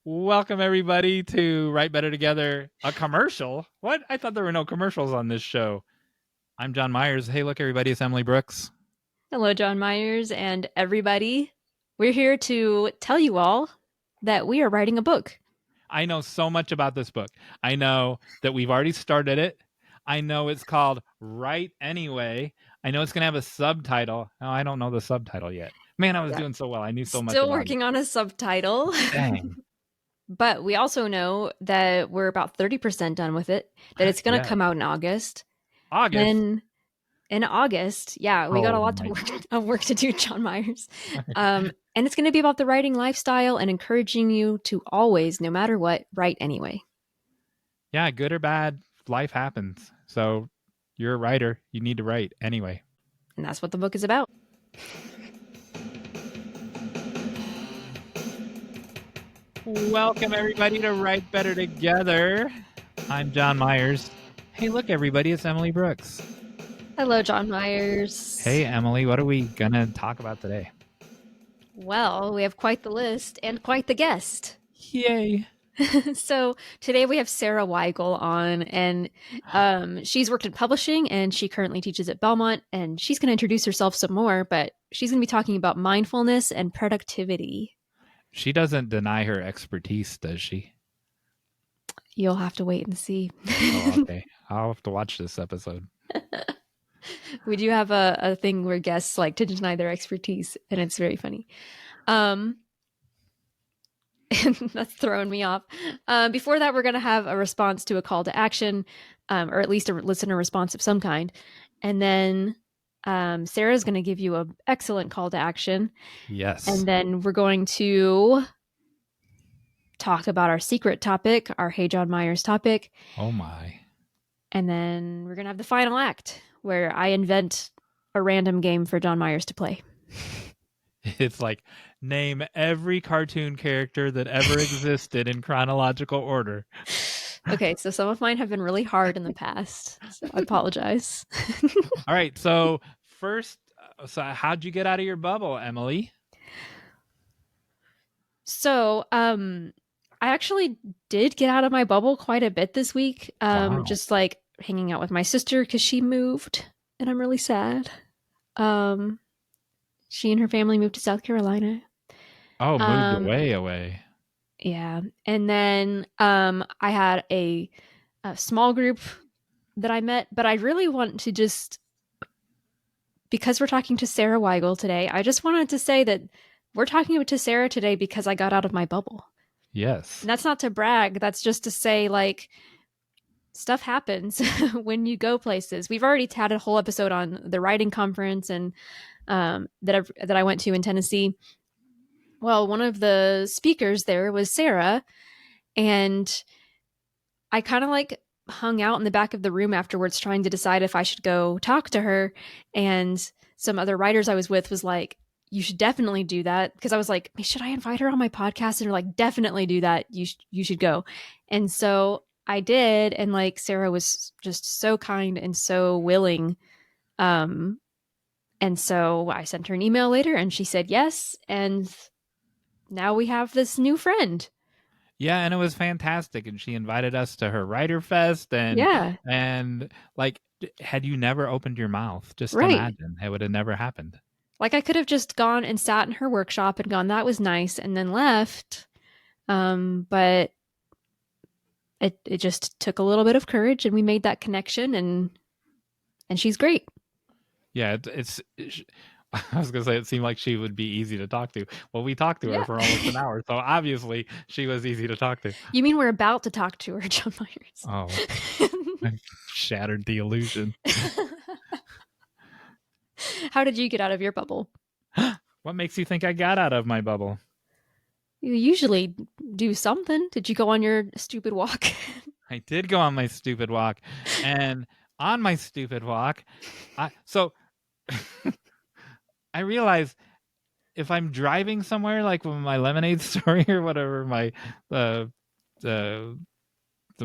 Welcome everybody to Write Better Together, a commercial. What? I thought there were no commercials on this show. I'm John Myers. Hey, look everybody, it's Emily Brooks. Hello, John Myers and everybody. We're here to tell you all that we are writing a book. I know so much about this book. I know that we've already started it. I know it's called Write Anyway. I know it's going to have a subtitle. Oh, I don't know the subtitle yet. Man, I was doing so well. I knew so much Still about working on a subtitle. Dang. But we also know that we're about 30% done with it, that it's going to come out in August. August? Then in August, we got a lot of work to do, John Myers. And it's going to be about the writing lifestyle and encouraging you to always, no matter what, write anyway. Yeah, good or bad, life happens. So you're a writer. You need to write anyway. And that's what the book is about. Welcome everybody to Write Better Together. I'm John Myers. Hey, look everybody, it's Emily Brooks. Hello, John Myers. Hey, Emily, what are we gonna talk about today? Well, we have quite the list and quite the guest. Yay. So today we have Sara Wigal on, and she's worked in publishing and she currently teaches at Belmont, and she's going to introduce herself some more, but she's going to be talking about mindfulness and productivity. She doesn't deny her expertise, does she? You'll have to wait and see. Oh, okay. I'll have to watch this episode. We do have a thing where guests like to deny their expertise, and it's very funny. That's throwing me off. Before that, we're going to have a response to a call to action, or at least a listener response of some kind. And then Sarah's going to give you an excellent call to action. Yes. And then we're going to talk about our secret topic, our Hey John Myers topic. Oh my. And then we're going to have the final act where I invent a random game for John Myers to play. It's like, name every cartoon character that ever existed in chronological order. Okay, so some of mine have been really hard in the past, so I apologize. All right, so first, how'd you get out of your bubble, Emily? So, I actually did get out of my bubble quite a bit this week. Wow. Just like hanging out with my sister because she moved, and I'm really sad. She and her family moved to South Carolina. Oh, moved away. Yeah. And then I had a small group that I met, but I really want to just, because we're talking to Sara Wigal today, I just wanted to say that we're talking to Sara today because I got out of my bubble. Yes. And that's not to brag. That's just to say, like, stuff happens when you go places. We've already had a whole episode on the writing conference and that I went to in Tennessee. Well, one of the speakers there was Sara, and I kind of like hung out in the back of the room afterwards trying to decide if I should go talk to her. And some other writers I was with was like, you should definitely do that. Because I was like, should I invite her on my podcast? And they're like, definitely do that. You should go. And so I did. And like, Sara was just so kind and so willing. And so I sent her an email later and she said yes. And now we have this new friend. Yeah, and it was fantastic. And she invited us to her Writer Fest. And like, had you never opened your mouth, just imagine, it would have never happened. Like, I could have just gone and sat in her workshop and gone, that was nice, and then left. But it just took a little bit of courage, and we made that connection, and she's great. Yeah, I was going to say it seemed like she would be easy to talk to. Well, we talked to her for almost an hour, so obviously she was easy to talk to. You mean we're about to talk to her, John Myers? Oh, I shattered the illusion. How did you get out of your bubble? What makes you think I got out of my bubble? You usually do something. Did you go on your stupid walk? I did go on my stupid walk. And on my stupid walk, I realized if I'm driving somewhere, like with my lemonade story or whatever, my the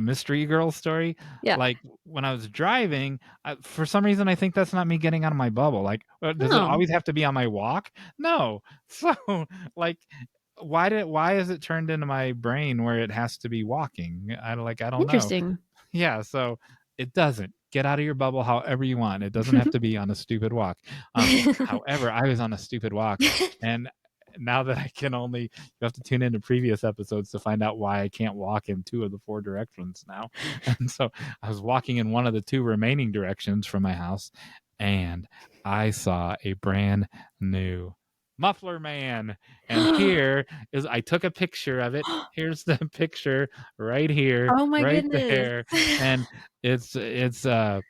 mystery girl story. Yeah. Like when I was driving, for some reason, I think that's not me getting out of my bubble. Like, does it always have to be on my walk? No. So like why is it turned into my brain where it has to be walking? I don't know. Interesting. Yeah, so it doesn't. Get out of your bubble however you want. It doesn't have to be on a stupid walk. However, I was on a stupid walk, and now that I can only, you have to tune into previous episodes to find out why I can't walk in 2 of the 4 directions now. And so I was walking in one of the 2 remaining directions from my house, and I saw a brand new muffler man. And here is, I took a picture of it. Here's the picture right here, Oh my right goodness. there. And it's I'll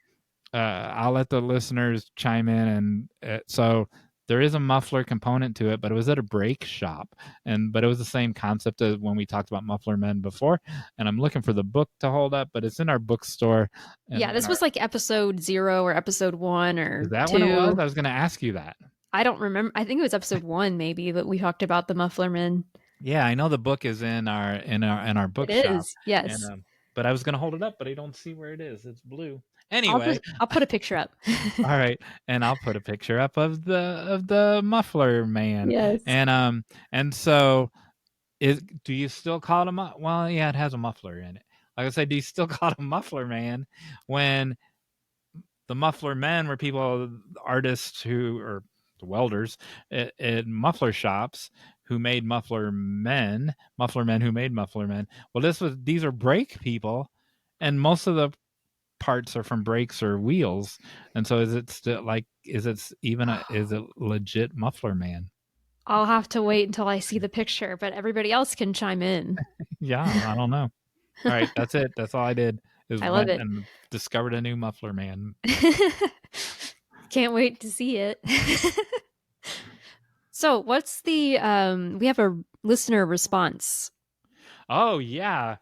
let the listeners chime in. And so there is a muffler component to it, but it was at a brake shop, but it was the same concept as when we talked about muffler men before. And I'm looking for the book to hold up, but it's in our bookstore. And Yeah, this was like episode 0 or episode 1 is or that when it was? 2. I was going to ask you that. I don't remember. I think it was episode 1 maybe that we talked about the muffler men. Yeah, I know the book is in our It bookshop. is. Yes. And but I was going to hold it up, but I don't see where it is. It's blue. Anyway, I'll put a picture up. all right, and I'll put a picture up of the muffler man. Yes. And so do you still call it well, yeah, it has a muffler in it. Like I said, do you still call it a muffler man when the muffler men were people, artists or the welders at muffler shops who made muffler men who made muffler men. Well, these are brake people, and most of the parts are from brakes or wheels. And so is it still is it legit muffler man? I'll have to wait until I see the picture, but everybody else can chime in. Yeah, I don't know. All right, that's it. That's all I did, is I love went it. and discovered a new muffler man. Can't wait to see it. So what's the we have a listener response. Oh yeah.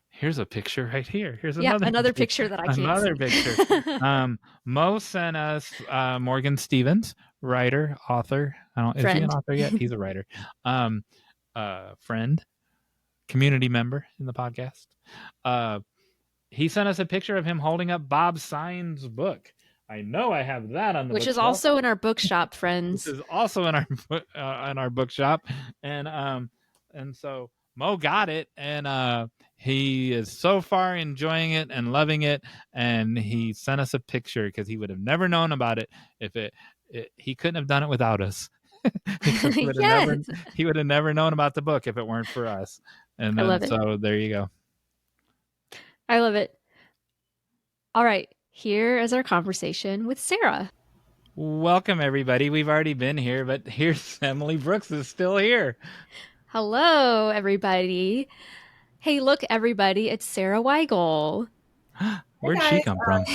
Here's a picture right here. Here's another picture that I can't another see. picture. Mo sent us Morgan Stevens, writer, author. Is he an Friend. author yet? He's a writer. Friend, community member in the podcast. He sent us a picture of him holding up Bob Sine's book. I know I have that on the Which bookshelf. is also in our bookshop, friends. This is also in our bookshop, and so Mo got it, and he is so far enjoying it and loving it, and he sent us a picture because he would have never known about it if he couldn't have done it without us. Because he would have never known about the book if it weren't for us. And I then love it. so there you go. I love it. All right, here is our conversation with Sara. Welcome, everybody. We've already been here, but here's Emily Brooks is still here. Hello, everybody. Hey, look, everybody, it's Sara Wigal. Where'd she come from?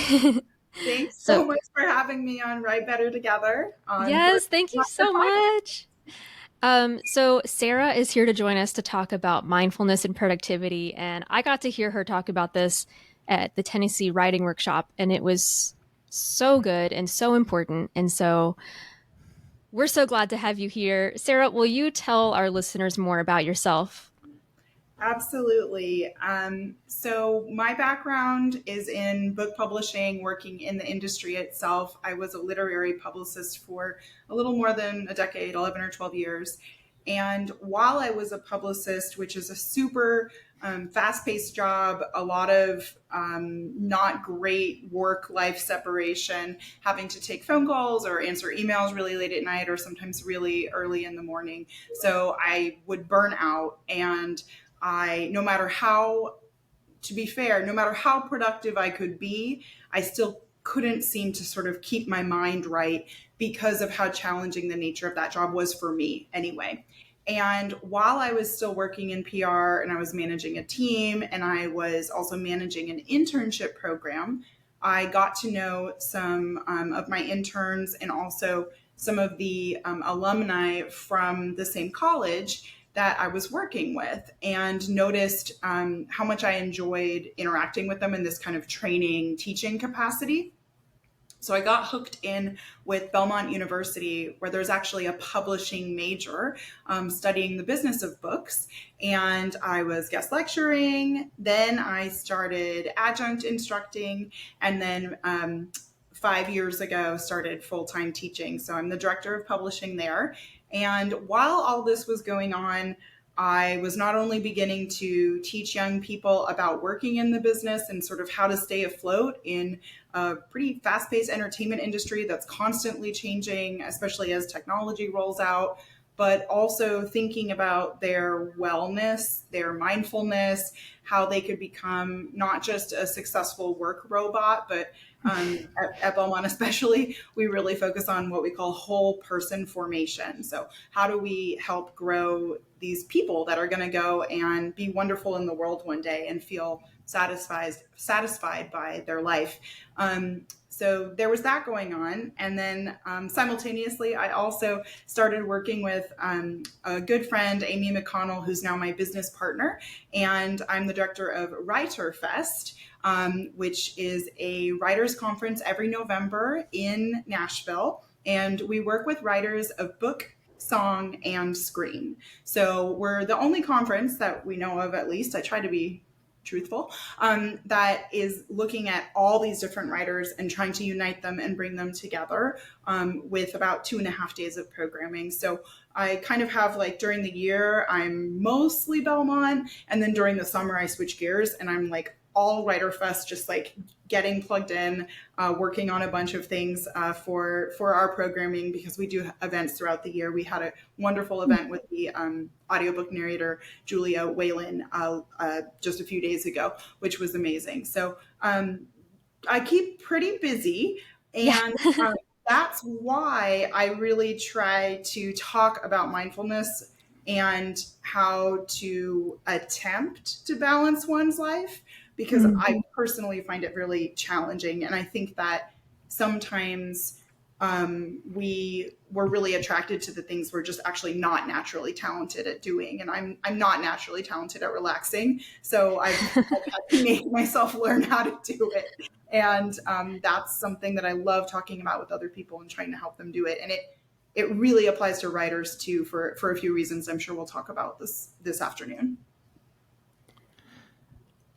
Thanks so much for having me on Write Better Together. Yes, thank you so much. So Sara is here to join us to talk about mindfulness and productivity, and I got to hear her talk about this at the Tennessee Writing Workshop, and it was so good and so important. And so we're so glad to have you here. Sara, will you tell our listeners more about yourself? Absolutely. So my background is in book publishing, working in the industry itself. I was a literary publicist for a little more than a decade, 11 or 12 years. And while I was a publicist, which is a super fast-paced job, a lot of not great work-life separation, having to take phone calls or answer emails really late at night or sometimes really early in the morning. So I would burn out, and no matter how productive I could be, I still couldn't seem to sort of keep my mind right because of how challenging the nature of that job was for me anyway. And while I was still working in PR and I was managing a team and I was also managing an internship program, I got to know some of my interns and also some of the alumni from the same college that I was working with, and noticed how much I enjoyed interacting with them in this kind of training, teaching capacity. So I got hooked in with Belmont University, where there's actually a publishing major studying the business of books. And I was guest lecturing. Then I started adjunct instructing. And then 5 years ago, started full-time teaching. So I'm the director of publishing there. And while all this was going on, I was not only beginning to teach young people about working in the business and sort of how to stay afloat in a pretty fast-paced entertainment industry that's constantly changing, especially as technology rolls out, but also thinking about their wellness, their mindfulness, how they could become not just a successful work robot, but at Belmont especially, we really focus on what we call whole person formation. So how do we help grow these people that are going to go and be wonderful in the world one day and feel satisfied by their life? So there was that going on. And then simultaneously, I also started working with a good friend, Amy McConnell, who's now my business partner. And I'm the director of Writer Fest, which is a writers conference every November in Nashville. And we work with writers of book, song, and screen. So we're the only conference that we know of, at least. I try to be truthful, that is looking at all these different writers and trying to unite them and bring them together with about 2.5 days of programming. So I kind of have like during the year, I'm mostly Belmont. And then during the summer, I switch gears and I'm like all Writer Fest, just like getting plugged in, working on a bunch of things for our programming, because we do events throughout the year. We had a wonderful event with the audiobook narrator, Julia Whalen, just a few days ago, which was amazing. So I keep pretty busy, and that's why I really try to talk about mindfulness and how to attempt to balance one's life, because I personally find it really challenging. And I think that sometimes we're really attracted to the things we're just actually not naturally talented at doing. And I'm not naturally talented at relaxing. So I've had to make myself learn how to do it. And that's something that I love talking about with other people and trying to help them do it. And it really applies to writers too, for a few reasons I'm sure we'll talk about this afternoon.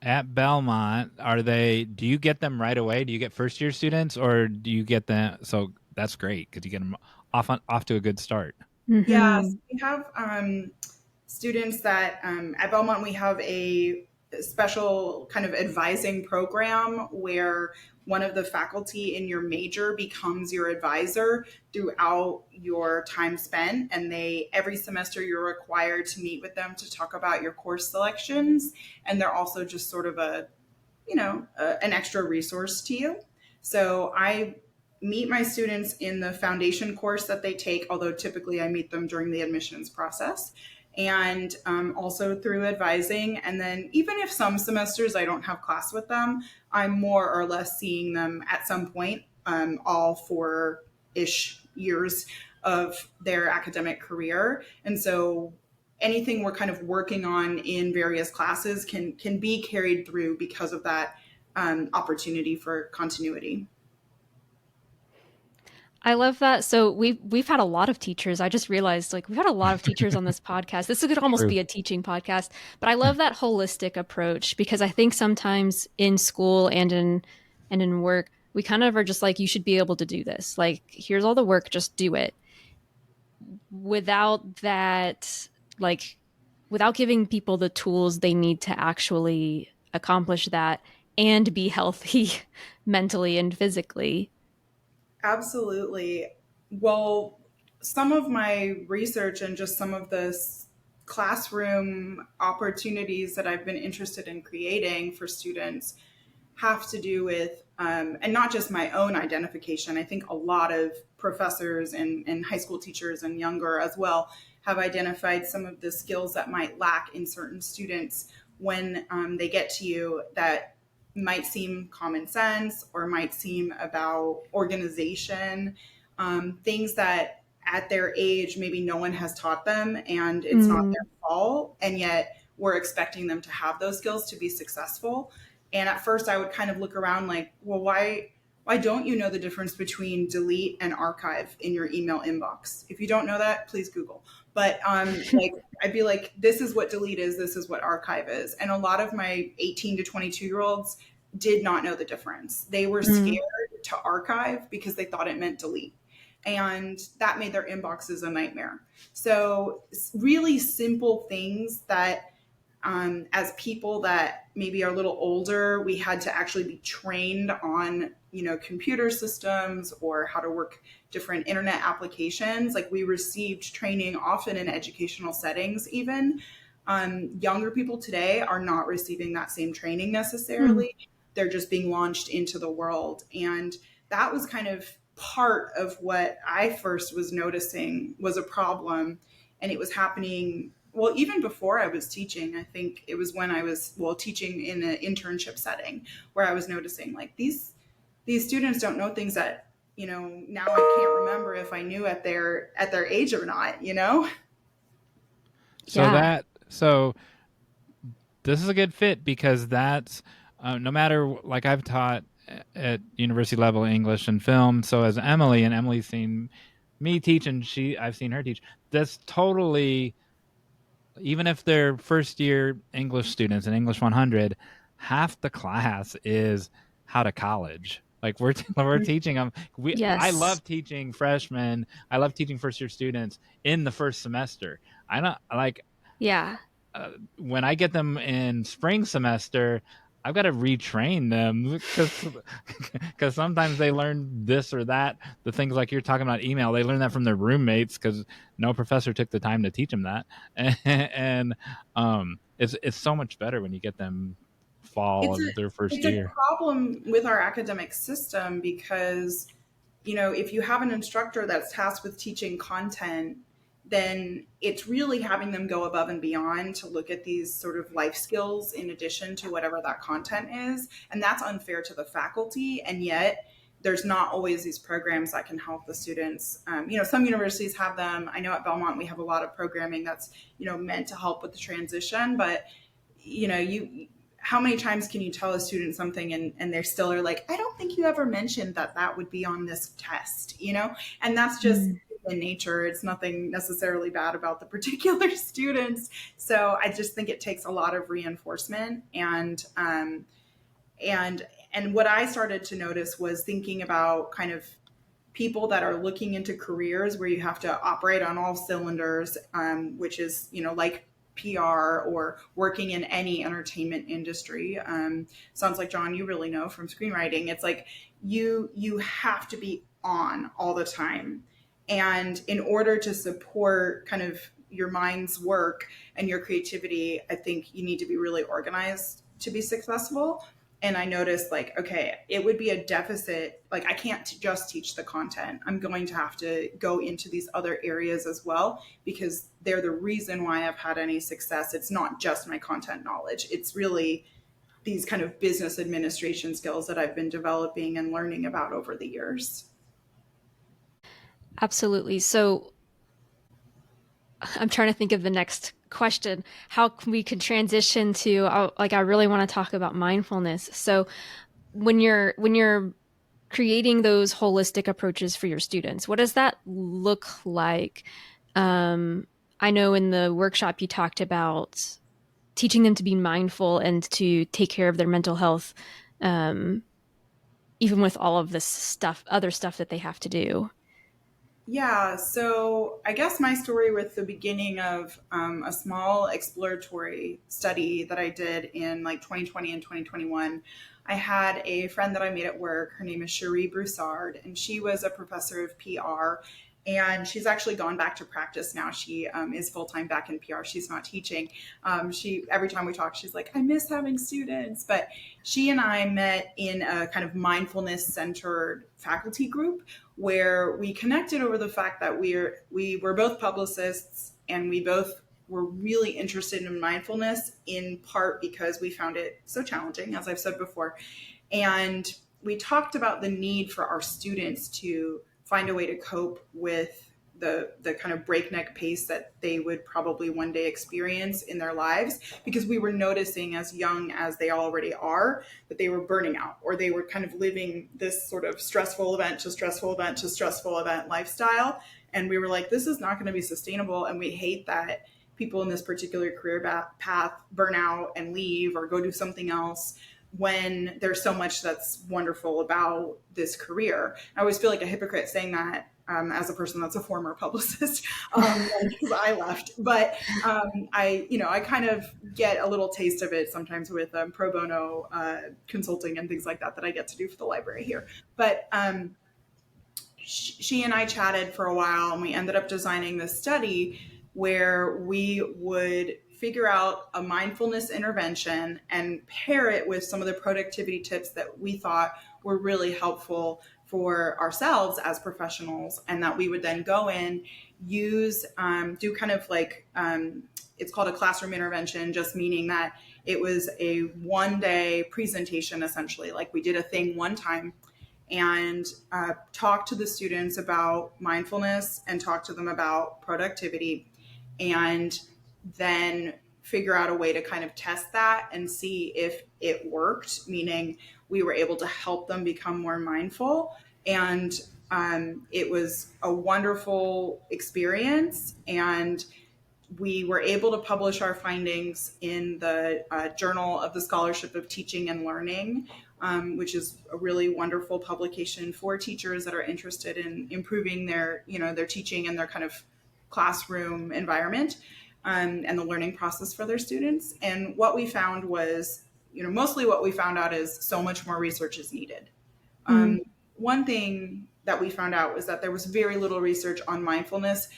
At Belmont, do you get them right away? Do you get first year students, or do you get them? So that's great, because you get them off to a good start. Mm-hmm. Yes, we have students that at Belmont, we have a special kind of advising program where one of the faculty in your major becomes your advisor throughout your time spent. And every semester you're required to meet with them to talk about your course selections. And they're also just sort of an extra resource to you. So I meet my students in the foundation course that they take, although typically I meet them during the admissions process, and also through advising. And then even if some semesters I don't have class with them, I'm more or less seeing them at some point all 4-ish years of their academic career. And so anything we're kind of working on in various classes can be carried through because of that opportunity for continuity. I love that. So we've had a lot of teachers. I just realized we've had a lot of teachers on this podcast. This could almost be a teaching podcast, but I love that holistic approach, because I think sometimes in school and in work, we kind of are just like, you should be able to do this. Like, here's all the work, just do it. Without that, without giving people the tools they need to actually accomplish that and be healthy mentally and physically. Absolutely. Well, some of my research and just some of the classroom opportunities that I've been interested in creating for students have to do with, and not just my own identification. I think a lot of professors and high school teachers and younger as well have identified some of the skills that might lack in certain students when they get to you, that might seem common sense or might seem about organization, things that at their age maybe no one has taught them and it's not their fault, and yet we're expecting them to have those skills to be successful. And at first I would kind of look around like, well, why don't you know the difference between delete and archive in your email inbox? If you don't know that, please Google. But I'd be like, this is what delete is, this is what archive is. And a lot of my 18 to 22-year-olds did not know the difference. They were scared to archive because they thought it meant delete. and that made their inboxes a nightmare. So really simple things that as people that maybe are a little older, we had to actually be trained on, computer systems or how to work different internet applications. Like we received training often in educational settings, even. Younger people today are not receiving that same training necessarily. They're just being launched into the world. And that was kind of part of what I first was noticing was a problem. And it was happening, well, even before I was teaching. I think it was when I was, teaching in an internship setting where I was noticing like these students don't know things that, now I can't remember if I knew at their age or not. So this is a good fit because that's no matter, like I've taught at university level English and film. So as Emily's seen me teach and I've seen her teach. That's totally, even if they're first year English students in English 100, half the class is how to college. Like we're teaching them. I Yes. love teaching freshmen. I love teaching first year students in the first semester. I don't like. Yeah. When I get them in spring semester, I've got to retrain them because sometimes they learn this or that. The things like you're talking about email, they learn that from their roommates because no professor took the time to teach them that. And it's so much better when you get them fall of their first year. It's a problem with our academic system because, if you have an instructor that's tasked with teaching content, then it's really having them go above and beyond to look at these sort of life skills in addition to whatever that content is. And that's unfair to the faculty. And yet there's not always these programs that can help the students. Some universities have them. I know at Belmont, we have a lot of programming that's, meant to help with the transition, but how many times can you tell a student something and they're still are like, I don't think you ever mentioned that would be on this test, and that's just in nature. It's nothing necessarily bad about the particular students. So I just think it takes a lot of reinforcement. And what I started to notice was thinking about kind of people that are looking into careers where you have to operate on all cylinders, which is, like PR or working in any entertainment industry. Sounds like, John, you really know from screenwriting. It's like you have to be on all the time. And in order to support kind of your mind's work and your creativity, I think you need to be really organized to be successful. And I noticed like, okay, it would be a deficit. Like I can't just teach the content. I'm going to have to go into these other areas as well, because they're the reason why I've had any success. It's not just my content knowledge. It's really these kind of business administration skills that I've been developing and learning about over the years. Absolutely. So I'm trying to think of the next question. How we can transition to I really want to talk about mindfulness. So when you're creating those holistic approaches for your students, what does that look like? I know in the workshop you talked about teaching them to be mindful and to take care of their mental health, even with all of this other stuff that they have to do. Yeah, so I guess my story with the beginning of a small exploratory study that I did in like 2020 and 2021, I had a friend that I made at work. Her name is Cherie Broussard, and she was a professor of PR. And she's actually gone back to practice now. She is full-time back in PR. She's not teaching. Every time we talk, she's like, I miss having students. But she and I met in a kind of mindfulness-centered faculty group where we connected over the fact that we were both publicists and we both were really interested in mindfulness, in part because we found it so challenging, as I've said before. And we talked about the need for our students to find a way to cope with the kind of breakneck pace that they would probably one day experience in their lives, because we were noticing, as young as they already are, that they were burning out, or they were kind of living this sort of stressful event to stressful event to stressful event lifestyle. And we were like, this is not going to be sustainable. And we hate that people in this particular career path burn out and leave or go do something else when there's so much that's wonderful about this career. I always feel like a hypocrite saying that as a person that's a former publicist, because I left. But I kind of get a little taste of it sometimes with pro bono consulting and things like that I get to do for the library here. But she and I chatted for a while, and we ended up designing this study where we would figure out a mindfulness intervention and pair it with some of the productivity tips that we thought were really helpful for ourselves as professionals, and that we would then go in, use, do kind of like, it's called a classroom intervention, just meaning that it was a 1-day presentation, essentially. Like, we did a thing one time and talk to the students about mindfulness and talk to them about productivity, and then figure out a way to kind of test that and see if it worked, meaning we were able to help them become more mindful. And it was a wonderful experience, and we were able to publish our findings in the Journal of the Scholarship of Teaching and Learning, which is a really wonderful publication for teachers that are interested in improving their teaching and their kind of classroom environment, and the learning process for their students. And what we found was, mostly what we found out is so much more research is needed. One thing that we found out was that there was very little research on mindfulness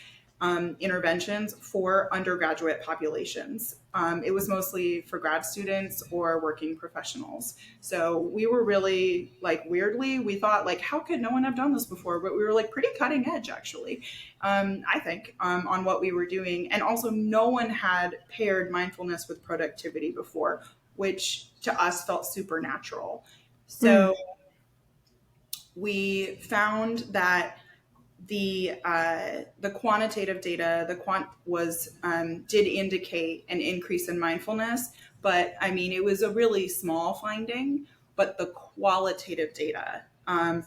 interventions for undergraduate populations. It was mostly for grad students or working professionals. So we were really, weirdly, we thought, how could no one have done this before? But we were pretty cutting edge, actually, I think, on what we were doing. And also, no one had paired mindfulness with productivity before, which to us felt supernatural. So we found that the quantitative data, did indicate an increase in mindfulness, but it was a really small finding. But the qualitative data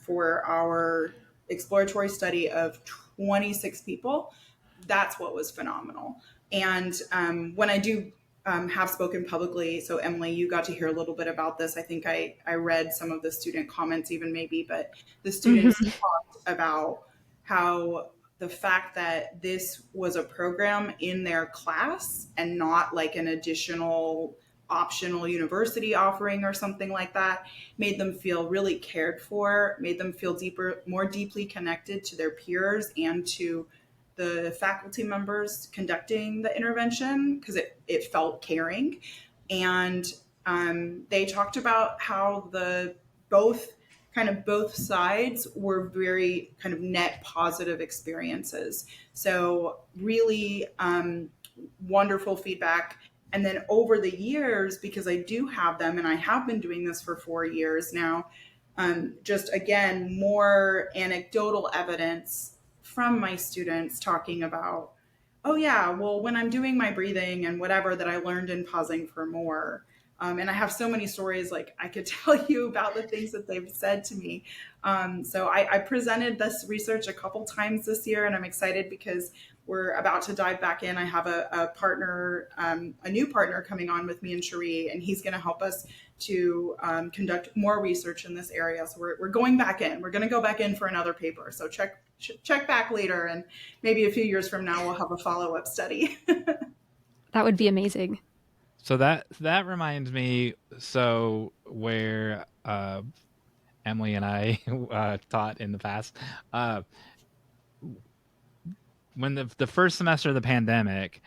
for our exploratory study of 26 people, that's what was phenomenal. And when I do have spoken publicly, so Emily, you got to hear a little bit about this. I think I read some of the student comments even maybe, but the students talked about how the fact that this was a program in their class and not an additional optional university offering or something like that made them feel really cared for, made them feel more deeply connected to their peers and to the faculty members conducting the intervention, because it felt caring. And they talked about how both sides were very kind of net positive experiences. So really wonderful feedback. And then over the years, because I do have them and I have been doing this for 4 years now, just again, more anecdotal evidence from my students talking about, oh yeah, well, when I'm doing my breathing and whatever that I learned in pausing for more, and I have so many stories, I could tell you about the things that they've said to me. So I presented this research a couple times this year, and I'm excited because we're about to dive back in. I have a partner, a new partner coming on with me and Cherie, and he's going to help us to conduct more research in this area. So we're going back in. We're going to go back in for another paper. So check back later, and maybe a few years from now, we'll have a follow-up study. That would be amazing. So that reminds me, so where Emily and I taught in the past, when the first semester of the pandemic,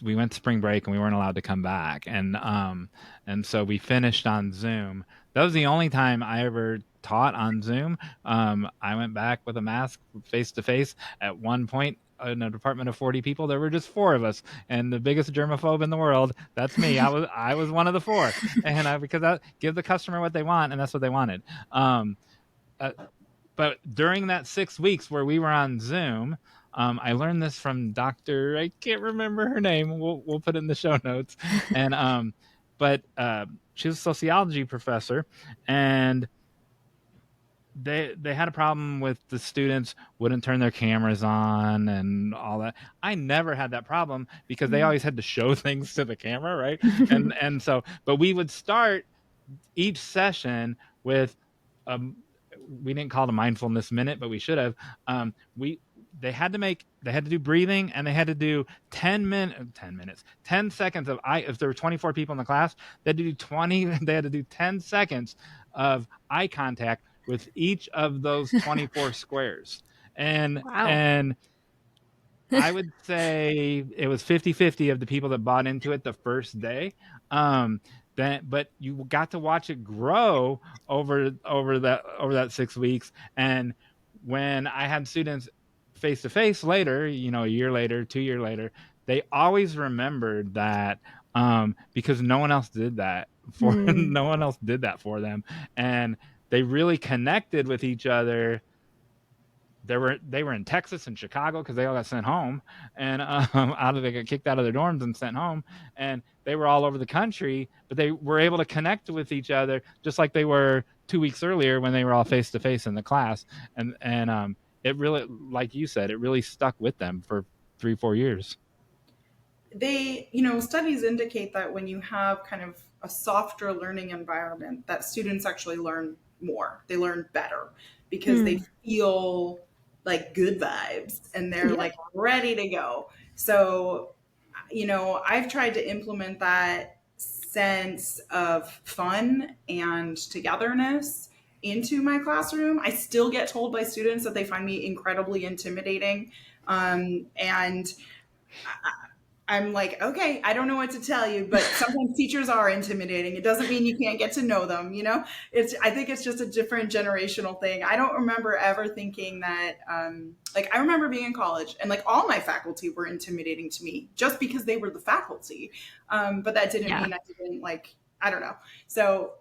we went to spring break and we weren't allowed to come back, and so we finished on Zoom. That was the only time I ever taught on Zoom. I went back with a mask face to face. At one point in a department of 40 people, there were just 4 of us, and the biggest germaphobe in the world, that's me. I was one of the 4, and because I give the customer what they want, and that's what they wanted. But during that 6 weeks where we were on Zoom, I learned this from Dr. I can't remember her name. We'll put it in the show notes. And but she was a sociology professor, and they had a problem with the students wouldn't turn their cameras on and all that. I never had that problem because they always had to show things to the camera, right? and so, but we would start each session with we didn't call it a mindfulness minute, but we should have. They had to do breathing, and they had to do 10 seconds of eye. If there were 24 people in the class, they had to do 20. They had to do 10 seconds of eye contact with each of those 24 squares. Wow. And I would say it was 50-50 of the people that bought into it the first day. But you got to watch it grow over that 6 weeks. And when I had students face to face later, a year later, 2 year later, they always remembered that, because no one else did that no one else did that for them, and they really connected with each other. They were in Texas and Chicago because they all got sent home, and they got kicked out of their dorms and sent home, and they were all over the country, but they were able to connect with each other just like they were 2 weeks earlier when they were all face to face in the class, and it really, like you said, it really stuck with them for 3-4 years. Studies indicate that when you have kind of a softer learning environment, that students actually learn more. They learn better because they feel like good vibes and they're like ready to go. So, I've tried to implement that sense of fun and togetherness into my classroom. I still get told by students that they find me incredibly intimidating. And I'm like, okay, I don't know what to tell you, but sometimes teachers are intimidating. It doesn't mean you can't get to know them. I think it's just a different generational thing. I don't remember ever thinking that, I remember being in college and all my faculty were intimidating to me just because they were the faculty. But that didn't mean I didn't I don't know. So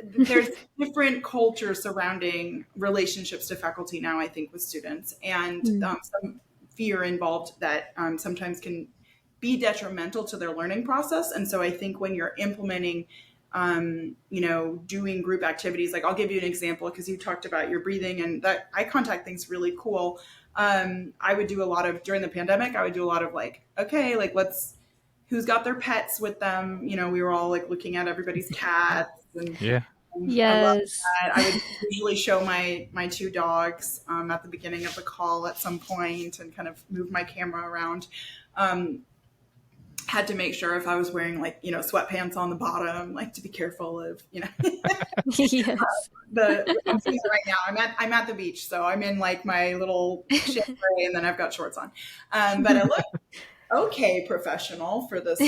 there's different culture surrounding relationships to faculty now, I think, with students, and some fear involved that sometimes can be detrimental to their learning process. And so I think when you're implementing, doing group activities, I'll give you an example because you talked about your breathing and that eye contact thing's really cool. I would do a lot of, during the pandemic, I would do a lot of who's got their pets with them. We were all looking at everybody's cats. And yes. I would usually show my 2 dogs at the beginning of the call at some point and kind of move my camera around. Had to make sure if I was wearing sweatpants on the bottom, to be careful of, Yes. I'm seeing it right now. I'm at the beach, so I'm in my little chambray and then I've got shorts on. But I look okay professional for this.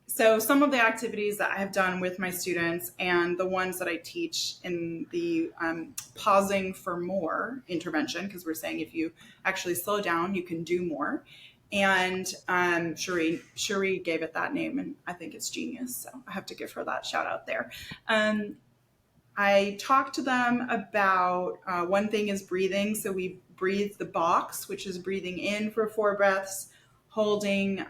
So some of the activities that I have done with my students and the ones that I teach in the pausing for more intervention, because we're saying if you actually slow down, you can do more. And Cherie gave it that name, and I think it's genius. So I have to give her that shout out there. I talked to them about one thing is breathing. So we breathe the box, which is breathing in for 4 breaths, holding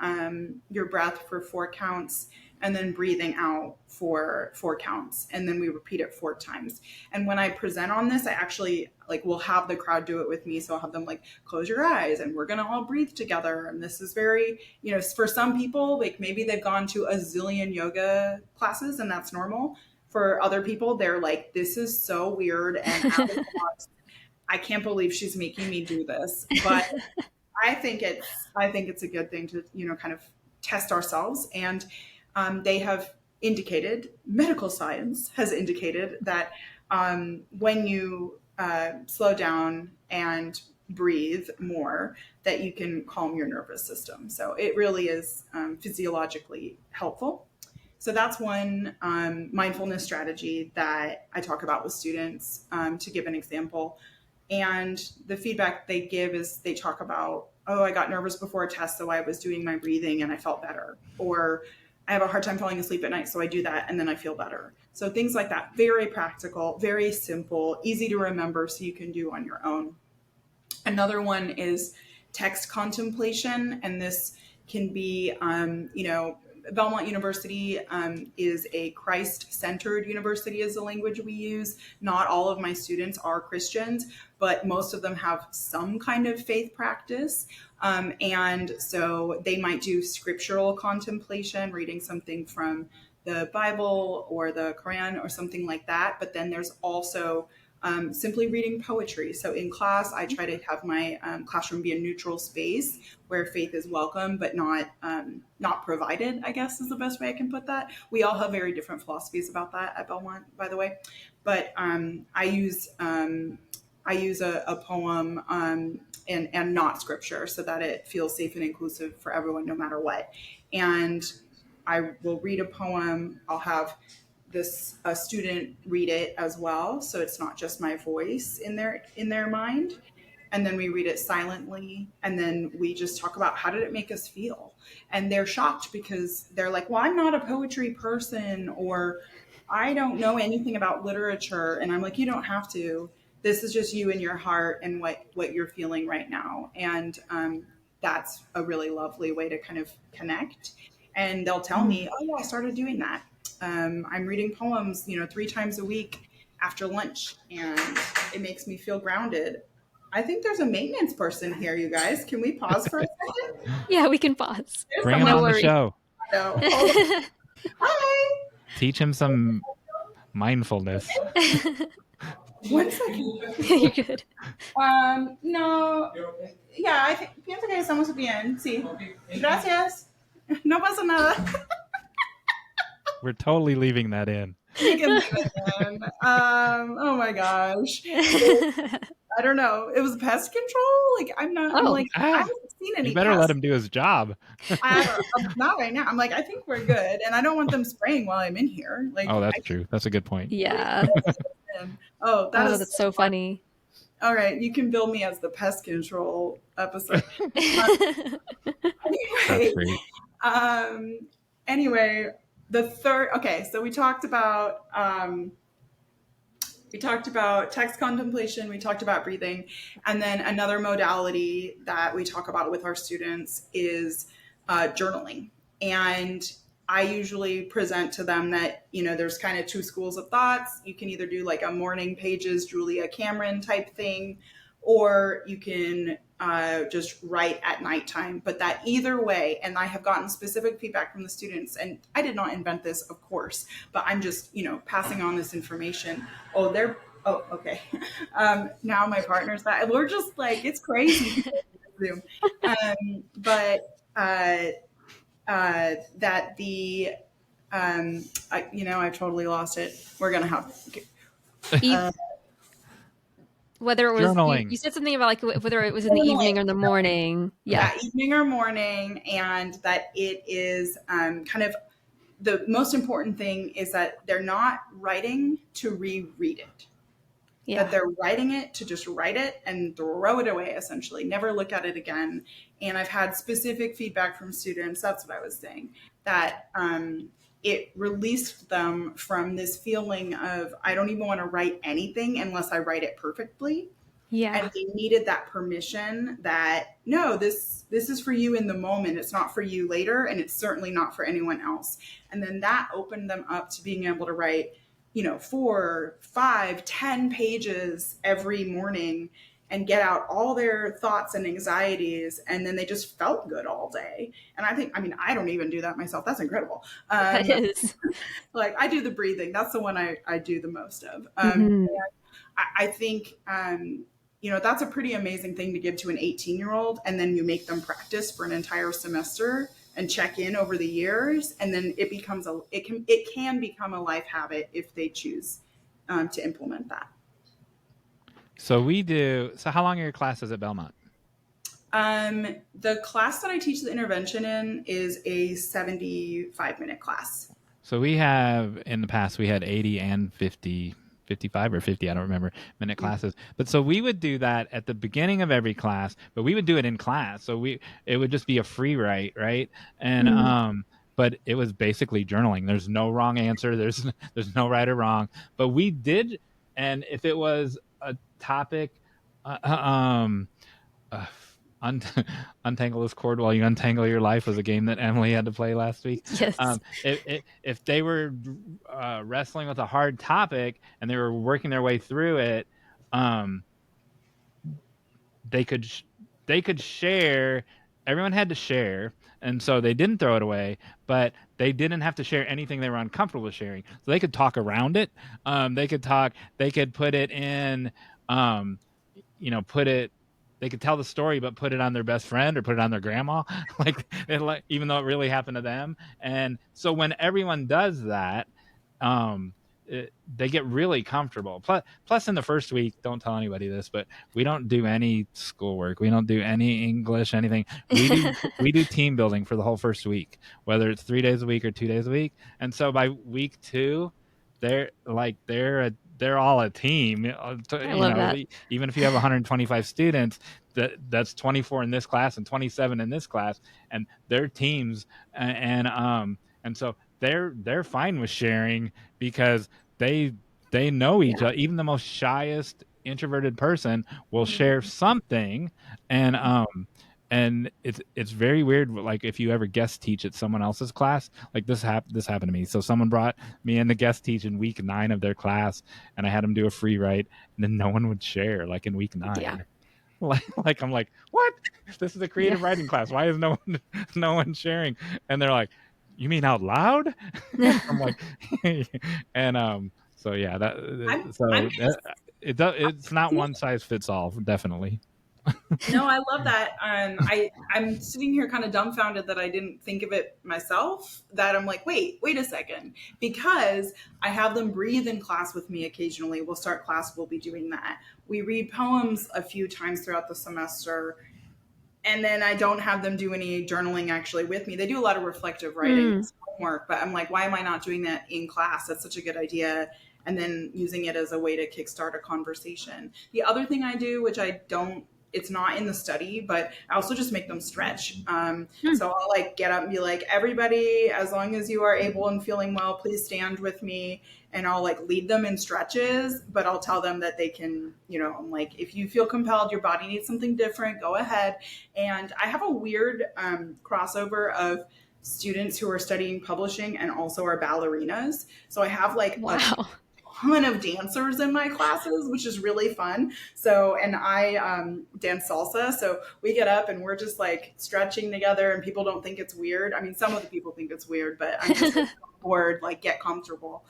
your breath for 4 counts, and then breathing out for 4 counts. And then we repeat it 4 times. And when I present on this, I actually will have the crowd do it with me. So I'll have them close your eyes and we're going to all breathe together. And this is very, for some people, maybe they've gone to a zillion yoga classes and that's normal. For other people, they're this is so weird and out of the box. I can't believe she's making me do this. But I think it's a good thing to, kind of test ourselves. And they have indicated, medical science has indicated that when you slow down and breathe more, that you can calm your nervous system. So it really is physiologically helpful. So that's one mindfulness strategy that I talk about with students, to give an example. And the feedback they give is they talk about, oh, I got nervous before a test, so I was doing my breathing and I felt better. Or I have a hard time falling asleep at night, so I do that and then I feel better. So things like that, very practical, very simple, easy to remember, so you can do on your own. Another one is text contemplation, and this can be, Belmont University is a Christ-centered university is the language we use. Not all of my students are Christians, but most of them have some kind of faith practice. And so they might do scriptural contemplation, reading something from the Bible or the Quran or something like that. But then there's also simply reading poetry. So in class, I try to have my classroom be a neutral space where faith is welcome, but not provided, I guess is the best way I can put that. We all have very different philosophies about that at Belmont, by the way. But I use a poem and not scripture so that it feels safe and inclusive for everyone, no matter what. And I will read a poem. I'll have a student read it as well, so it's not just my voice in their mind. And then we read it silently, and then we just talk about how did it make us feel. And they're shocked because they're like, well, I'm not a poetry person, or I don't know anything about literature. And I'm like, you don't have to. This is just you and your heart and what you're feeling right now. And that's a really lovely way to kind of connect. And they'll tell me, oh yeah, I started doing that. I'm reading poems, 3 times a week after lunch, and it makes me feel grounded. I think there's a maintenance person here, you guys. Can we pause for a second? Yeah, we can pause. Bring him on the show. No. Hi. Teach him some mindfulness. 1 second. You're good. No. Yeah, I think pienso que estamos bien. Sí. Gracias. No pasa nada. We're totally leaving that in. You can leave it in. Oh my gosh. I don't know. It was pest control. Like I'm not. I'm like I haven't seen any. You better let him do his job. Not right now. I'm like I think we're good, and I don't want them spraying while I'm in here. Like that's true. That's a good point. Yeah. That's so funny. All right, you can bill me as the pest control episode. That's great. Anyway, the third. Okay, so we talked about text contemplation. We talked about breathing, and then another modality that we talk about with our students is journaling. And I usually present to them that, there's kind of 2 schools of thoughts. You can either do like a morning pages, Julia Cameron type thing, or you can just write at nighttime. But that either way, and I have gotten specific feedback from the students, and I did not invent this, of course, but I'm just, passing on this information. Oh, okay. Now my partner's back. We're just like, it's crazy. Zoom. That the I totally lost it. We're gonna have whether it was journaling. You said something about like whether it was in the evening or the morning. Yeah, evening or morning, and that it is kind of the most important thing is that they're not writing to reread it. Yeah. That they're writing it to just write it and throw it away, essentially, never look at it again. And I've had specific feedback from students, that's what I was saying, that it released them from this feeling of, I don't even want to write anything unless I write it perfectly. Yeah. And they needed that permission that, no, this is for you in the moment. It's not for you later. And it's certainly not for anyone else. And then that opened them up to being able to write 4, 5, 10 pages every morning and get out all their thoughts and anxieties. And then they just felt good all day. And I don't even do that myself. That's incredible. That is. Like I do the breathing. That's the one I do the most of. I think, that's a pretty amazing thing to give to an 18-year-old. And then you make them practice for an entire semester and check in over the years, and then it can become a life habit if they choose to implement that. So how long are your classes at Belmont? The class that I teach the intervention in is a 75-minute class. So we have, in the past, we had 80 and 55 or 50, I don't remember, minute classes. But so we would do that at the beginning of every class, but we would do it in class. So it would just be a free write, right? And but it was basically journaling. There's no wrong answer. There's no right or wrong. But we did, and if it was a topic, Untangle this cord while you untangle your life was a game that Emily had to play last week. Yes. If they were wrestling with a hard topic and they were working their way through it, they could share. Everyone had to share, and so they didn't throw it away, but they didn't have to share anything they were uncomfortable with sharing. So they could talk around it. They could put it in, um, put it, they could tell the story, but put it on their best friend or put it on their grandma, even though it really happened to them. And so when everyone does that, um, they get really comfortable. Plus, in the first week, don't tell anybody this, but we don't do any schoolwork. We don't do any English, anything. We do team building for the whole first week, whether it's 3 days a week or 2 days a week. And so by week 2, they're all a team. I love that. Even if you have 125 students, that's 24 in this class and 27 in this class, and they're teams, and so they're fine with sharing because they know each other. Even the most shyest introverted person will share something, and it's very weird. Like if you ever guest teach at someone else's class, like this happened to me. So someone brought me in to guest teach in week 9 of their class, and I had them do a free write, and then no one would share. Like in week 9, Yeah. like I'm like, what? This is a creative writing class. Why is no one sharing? And they're like, you mean out loud? I'm like, and so yeah, it's not one size fits all, definitely. No, I love that. I'm sitting here kind of dumbfounded that I didn't think of it myself. That I'm like, wait a second, because I have them breathe in class with me occasionally. We'll start class, we'll be doing that. We read poems a few times throughout the semester, and then I don't have them do any journaling actually with me. They do a lot of reflective writing homework, but I'm like, why am I not doing that in class? That's such a good idea. And then using it as a way to kickstart a conversation. The other thing I do, which it's not in the study, but I also just make them stretch. So I'll like get up and be like, everybody, as long as you are able and feeling well, please stand with me. And I'll like lead them in stretches, but I'll tell them that they can, I'm like, if you feel compelled, your body needs something different, go ahead. And I have a weird crossover of students who are studying publishing and also are ballerinas. So I have like a ton of dancers in my classes, which is really fun. So, and I dance salsa. So we get up and we're just like stretching together, and people don't think it's weird. I mean, some of the people think it's weird, but I'm just like, bored, like get comfortable.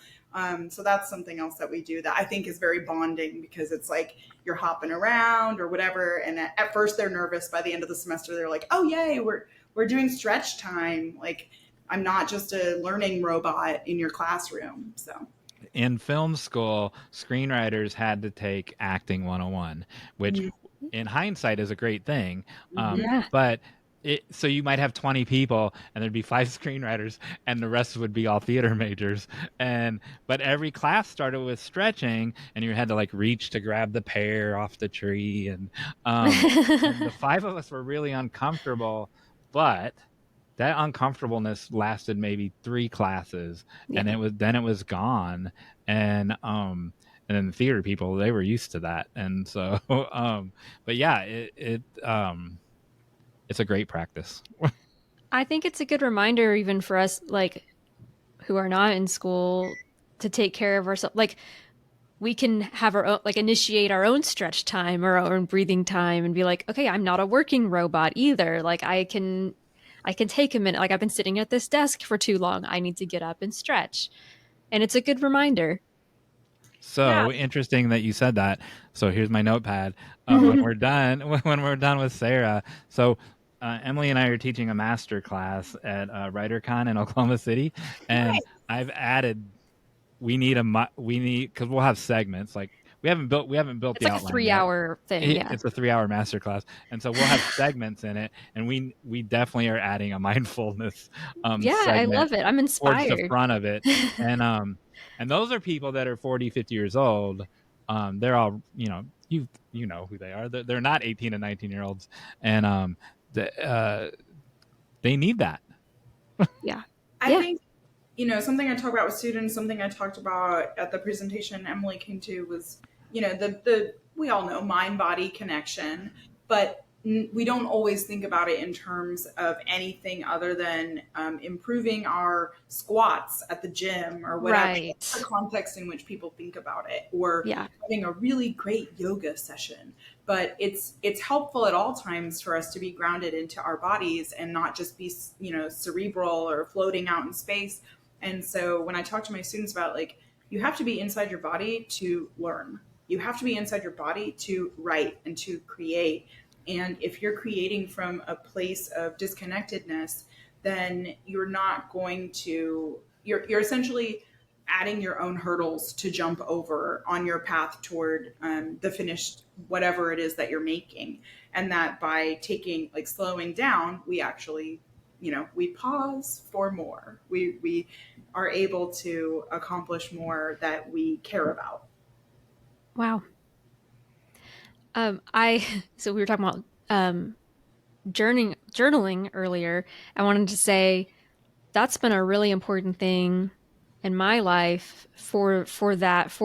So that's something else that we do that I think is very bonding, because it's like you're hopping around or whatever. And at first they're nervous. By the end of the semester, they're like, oh yay, we're doing stretch time. Like I'm not just a learning robot in your classroom. So in film school, screenwriters had to take acting 101, which in hindsight is a great thing. But so you might have 20 people and there'd be 5 screenwriters and the rest would be all theater majors. But every class started with stretching, and you had to like reach to grab the pear off the tree. And the 5 of us were really uncomfortable, but that uncomfortableness lasted maybe 3 classes, and then it was gone. And then the theater people, they were used to that. And so but yeah, it's a great practice. I think it's a good reminder even for us, like, who are not in school, to take care of ourselves. Like, we can have our own, like, initiate our own stretch time or our own breathing time and be like, okay, I'm not a working robot either. Like, I can take a minute. Like, I've been sitting at this desk for too long. I need to get up and stretch. And it's a good reminder. So interesting that you said that. So here's my notepad. When we're done with Sara. So Emily and I are teaching a master class at WriterCon in Oklahoma City, and I've added because we'll have segments. Like we haven't built It's the like outline a 3-hour thing. It's a 3-hour master class, and so we'll have segments in it, and we definitely are adding a mindfulness I love it. I'm inspired towards the front of it. And those are people that are 40, 50 years old. They're all, you know who they are. They're not 18 and 19-year-olds, and they need that. I think, something I talk about with students, something I talked about at the presentation Emily came to was, the we all know mind-body connection, but we don't always think about it in terms of anything other than improving our squats at the gym or whatever. Right. That's the context in which people think about it, or Yeah. having a really great yoga session. But it's helpful at all times for us to be grounded into our bodies and not just be, cerebral or floating out in space. And so when I talk to my students about, like, you have to be inside your body to learn. You have to be inside your body to write and to create. And if you're creating from a place of disconnectedness, then you're not going to, you're essentially adding your own hurdles to jump over on your path toward the finished whatever it is that you're making. And that by taking, like, slowing down, we actually, we pause for more. We are able to accomplish more that we care about. Wow. So we were talking about journaling earlier. I wanted to say that's been a really important thing in my life for that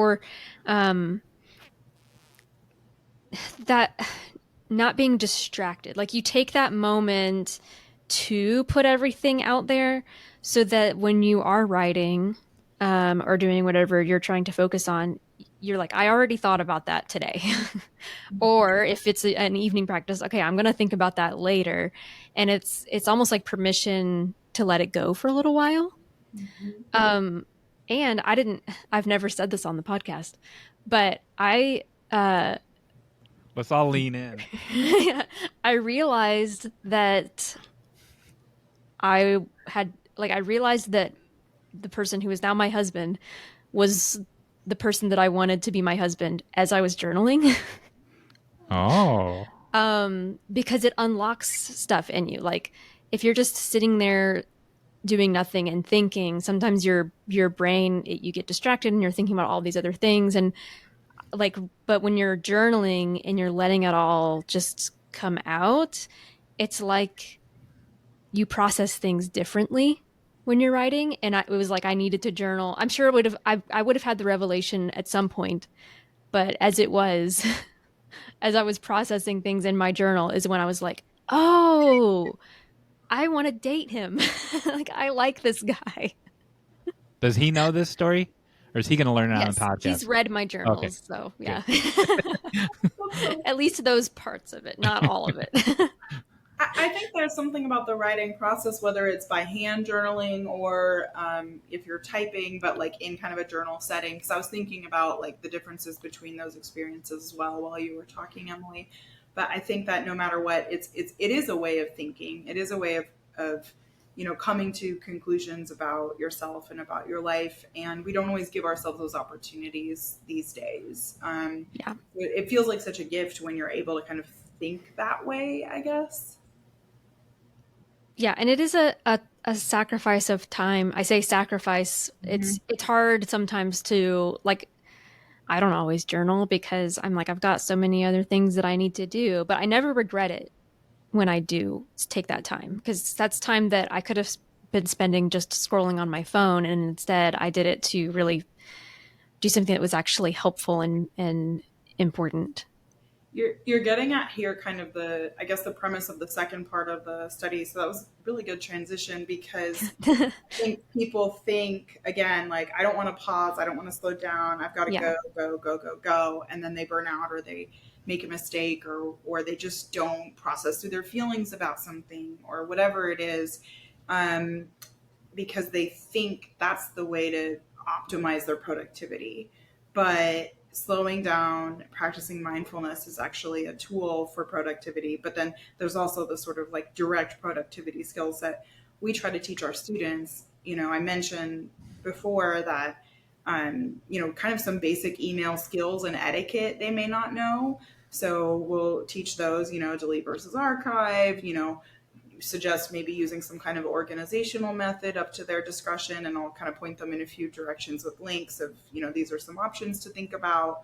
not being distracted. Like, you take that moment to put everything out there so that when you are writing or doing whatever you're trying to focus on, you're like, I already thought about that today. Or if it's an evening practice, okay, I'm going to think about that later. And it's almost like permission to let it go for a little while. Mm-hmm. And I've never said this on the podcast, but Let's all lean in. I realized that I realized that the person who is now my husband was the person that I wanted to be my husband as I was journaling. Oh. Because it unlocks stuff in you. Like, if you're just sitting there doing nothing and thinking, sometimes your brain, you get distracted and you're thinking about all these other things. And like, but when you're journaling and you're letting it all just come out, it's like you process things differently when you're writing. And it was like, I needed to journal. I'm sure I would have had the revelation at some point, but as it was, as I was processing things in my journal is when I was like, oh, I want to date him. Like, I like this guy. Does he know this story? Or is he going to learn it on the podcast? He's read my journals, Okay. so yeah. At least those parts of it, not all of it. I think there's something about the writing process, whether it's by hand journaling or if you're typing, but like in kind of a journal setting. Because I was thinking about, like, the differences between those experiences as well while you were talking, Emily. But I think that no matter what, it is a way of thinking. It is a way of coming to conclusions about yourself and about your life. And we don't always give ourselves those opportunities these days. Yeah. It feels like such a gift when you're able to kind of think that way, I guess. Yeah, and it is a sacrifice of time. I say sacrifice. Mm-hmm. It's hard sometimes to, like, I don't always journal because I'm like, I've got so many other things that I need to do, but I never regret it when I do take that time, because that's time that I could have been spending just scrolling on my phone, and instead I did it to really do something that was actually helpful and important. You're getting at here kind of the premise of the second part of the study. So that was a really good transition, because I think people think, again, like, I don't want to pause, I don't want to slow down, I've got to go, and then they burn out, or they make a mistake, or they just don't process through their feelings about something or whatever it is, because they think that's the way to optimize their productivity. But slowing down, practicing mindfulness is actually a tool for productivity. But then there's also the sort of like direct productivity skills that we try to teach our students. I mentioned before that, kind of some basic email skills and etiquette they may not know. So we'll teach those, delete versus archive, suggest maybe using some kind of organizational method up to their discretion, and I'll kind of point them in a few directions with links of, these are some options to think about.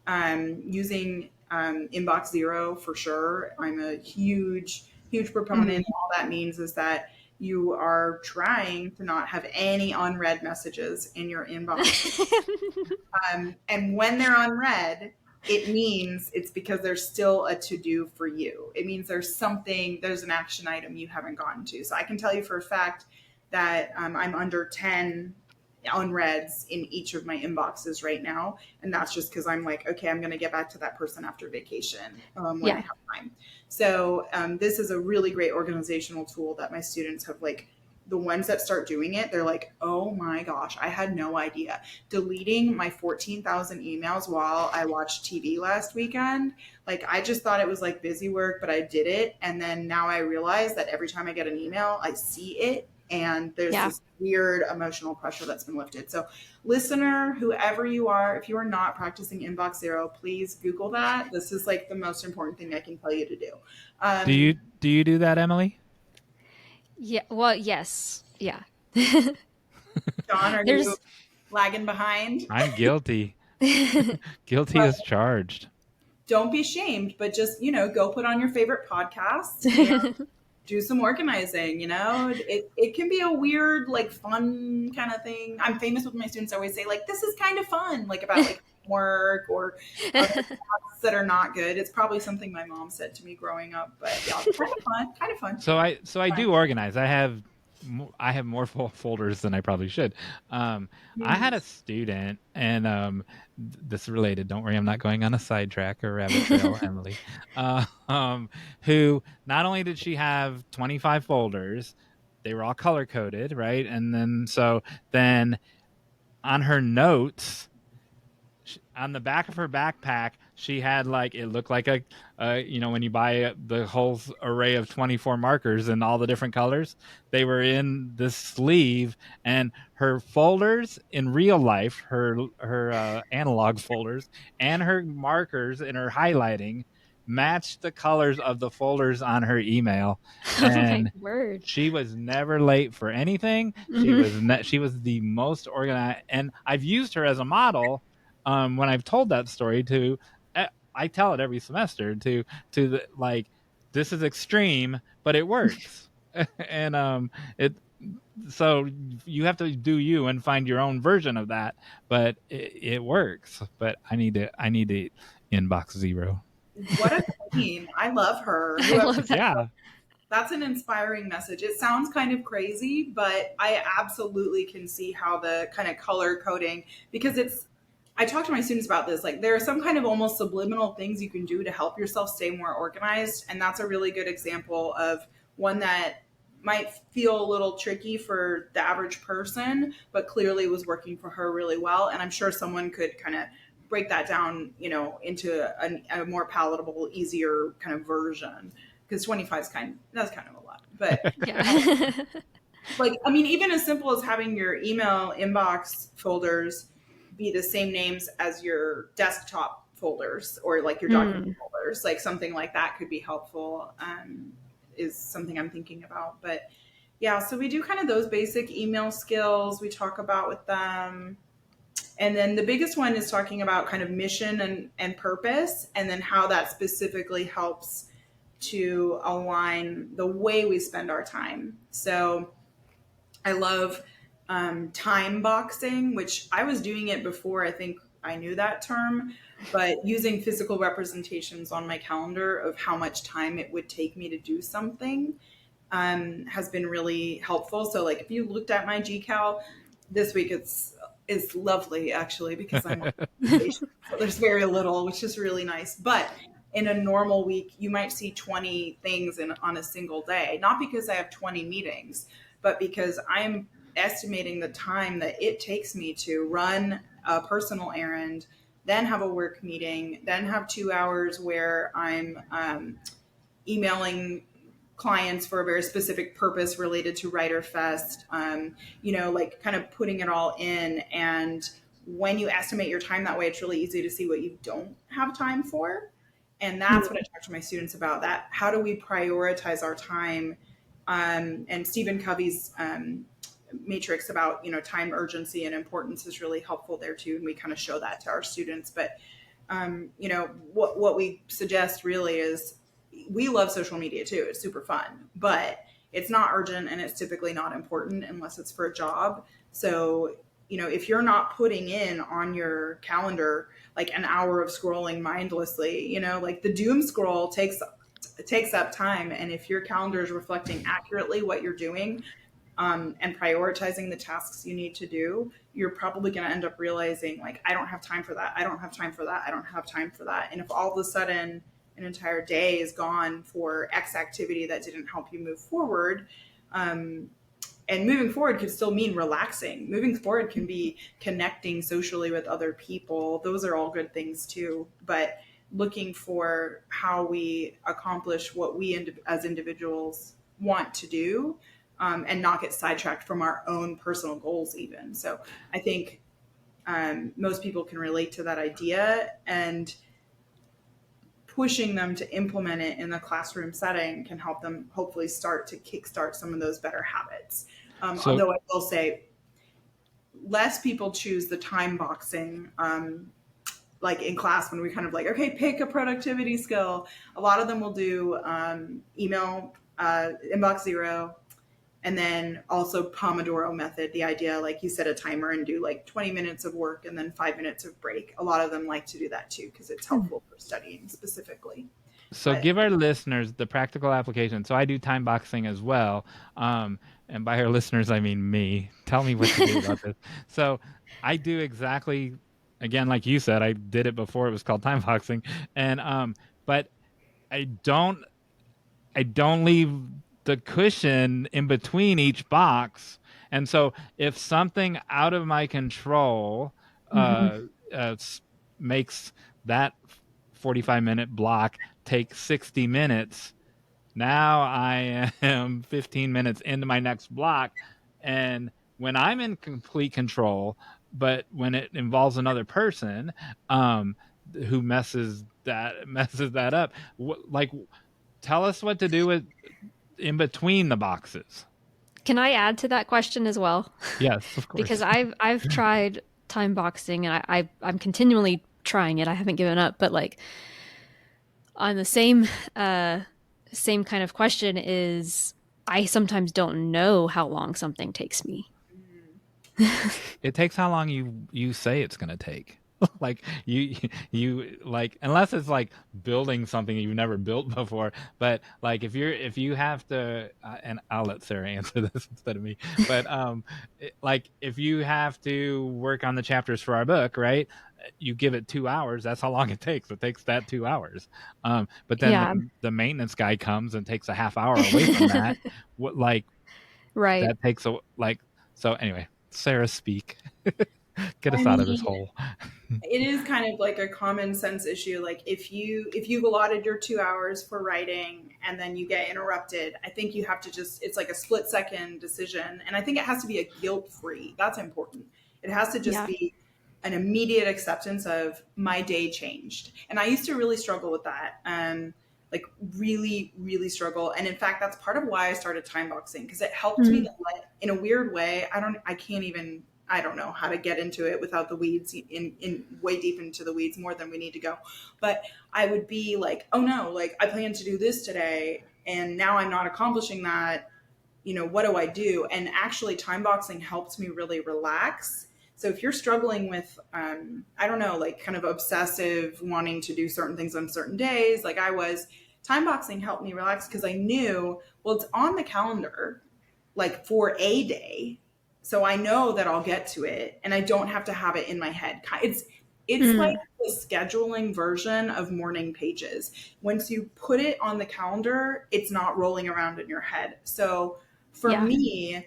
Using inbox zero for sure. I'm a huge proponent. All that means is that you are trying to not have any unread messages in your inbox. And when they're unread, it means it's because there's still a to-do for you. It means there's an action item you haven't gotten to. So I can tell you for a fact that I'm under 10 unreads in each of my inboxes right now. And that's just because I'm like, okay, I'm going to get back to that person after vacation when I have time. So this is a really great organizational tool that my students have, like, the ones that start doing it, they're like, oh my gosh, I had no idea. Deleting my 14,000 emails while I watched TV last weekend, like, I just thought it was like busy work, but I did it. And then now I realize that every time I get an email, I see it. And there's this weird emotional pressure that's been lifted. So listener, whoever you are, if you are not practicing Inbox Zero, please Google that. This is like the most important thing I can tell you to do. Do you do that, Emily? Yeah. Well, yes. Yeah. John, are you lagging behind? I'm guilty. Guilty as charged. Don't be shamed, but just, go put on your favorite podcast and do some organizing. It can be a weird, like, fun kind of thing. I'm famous with my students. I always say, like, this is kind of fun, like, about like work or other tasks that are not good. It's probably something my mom said to me growing up, but yeah, kind of fun. So I do organize. I have more folders than I probably should. I had a student, and this is related. Don't worry, I'm not going on a sidetrack or rabbit trail, Emily. Who not only did she have 25 folders, they were all color coded, right? And then on her notes, on the back of her backpack, she had, like, it looked like when you buy the whole array of 24 markers in all the different colors, they were in this sleeve, and her folders in real life, her analog folders and her markers in her highlighting matched the colors of the folders on her email. And my word. She was never late for anything. Mm-hmm. She was the most organized, and I've used her as a model. When I've told that story I tell it every semester like, this is extreme, but it works. And so you have to do you and find your own version of that, but it works. But I need to Inbox Zero. What a queen. I love her. I love that. Yeah. That's an inspiring message. It sounds kind of crazy, but I absolutely can see how the kind of color coding, because I talk to my students about this, like, there are some kind of almost subliminal things you can do to help yourself stay more organized. And that's a really good example of one that might feel a little tricky for the average person, but clearly was working for her really well. And I'm sure someone could kind of break that down, into a more palatable, easier kind of version. Because 25 is that's kind of a lot. But Yeah. like, I mean, even as simple as having your email inbox folders be the same names as your desktop folders, or like your document folders, like something like that could be helpful, is something I'm thinking about. But yeah, so we do kind of those basic email skills we talk about with them. And then the biggest one is talking about kind of mission and purpose, and then how that specifically helps to align the way we spend our time. So I love Timeboxing, which I was doing it before I think I knew that term, but using physical representations on my calendar of how much time it would take me to do something has been really helpful. So, like, if you looked at my GCal this week, it's lovely, actually, because I'm on vacation, so there's very little, which is really nice. But in a normal week, you might see 20 things on a single day, not because I have 20 meetings, but because I'm estimating the time that it takes me to run a personal errand, then have a work meeting, then have 2 hours where I'm emailing clients for a very specific purpose related to Writer Fest, like, kind of putting it all in. And when you estimate your time that way, it's really easy to see what you don't have time for. And that's what I talk to my students about, that how do we prioritize our time? And Stephen Covey's matrix about, time urgency and importance is really helpful there too. And we kind of show that to our students. But, what we suggest really is, we love social media too. It's super fun, but it's not urgent, and it's typically not important unless it's for a job. So, if you're not putting in on your calendar like an hour of scrolling mindlessly, like the doom scroll takes up time. And if your calendar is reflecting accurately what you're doing, and prioritizing the tasks you need to do, you're probably going to end up realizing, like, I don't have time for that. I don't have time for that. I don't have time for that. And if all of a sudden an entire day is gone for X activity that didn't help you move forward, and moving forward could still mean relaxing. Moving forward can be connecting socially with other people. Those are all good things too. But looking for how we accomplish what we as individuals want to do, and not get sidetracked from our own personal goals even. So I think most people can relate to that idea, and pushing them to implement it in the classroom setting can help them hopefully start to kickstart some of those better habits. Although I will say less people choose the time boxing, like in class when we kind of like, okay, pick a productivity skill. A lot of them will do email, inbox zero, and then also Pomodoro method, the idea, like you set a timer and do like 20 minutes of work and then 5 minutes of break. A lot of them like to do that too because it's helpful for studying specifically. So give our listeners the practical application. So I do time boxing as well. And by our listeners, I mean me. Tell me what to do about this. So I do exactly, again, like you said, I did it before it was called time boxing. And but I don't leave the cushion in between each box. And so if something out of my control makes that 45-minute block take 60 minutes, now I am 15 minutes into my next block. And when I'm in complete control, but when it involves another person who messes that up, like, tell us what to do with in between the boxes. Can I add to that question as well? Yes, of course. Because I've tried time boxing, and I'm continually trying it. I haven't given up, but like on the same kind of question is, I sometimes don't know how long something takes me. It takes how long you say it's going to take. Like you like, unless it's like building something you've never built before. But like if you have to, and I'll let Sarah answer this instead of me. But like if you have to work on the chapters for our book, right? You give it 2 hours. That's how long it takes. It takes that 2 hours. But then the maintenance guy comes and takes a half hour away from that. Like right? That takes so anyway. Sarah, speak. Get us out of this hole. It is kind of like a common sense issue. Like if you've allotted your 2 hours for writing and then you get interrupted, I think you have to it's like a split second decision. And I think it has to be a guilt-free. That's important. It has to just be an immediate acceptance of my day changed. And I used to really struggle with that. Like really, really struggle. And in fact, that's part of why I started time boxing, because it helped me to in a weird way. I don't know how to get into it without the weeds in way deep into the weeds, more than we need to go. But I would be like, oh no, like I plan to do this today and now I'm not accomplishing that. What do I do? And actually time boxing helped me really relax. So if you're struggling with, I don't know, like kind of obsessive wanting to do certain things on certain days, like I was, time boxing helped me relax because I knew, well, it's on the calendar, like for a day. So I know that I'll get to it and I don't have to have it in my head. It's like the scheduling version of morning pages. Once you put it on the calendar, it's not rolling around in your head. So for me,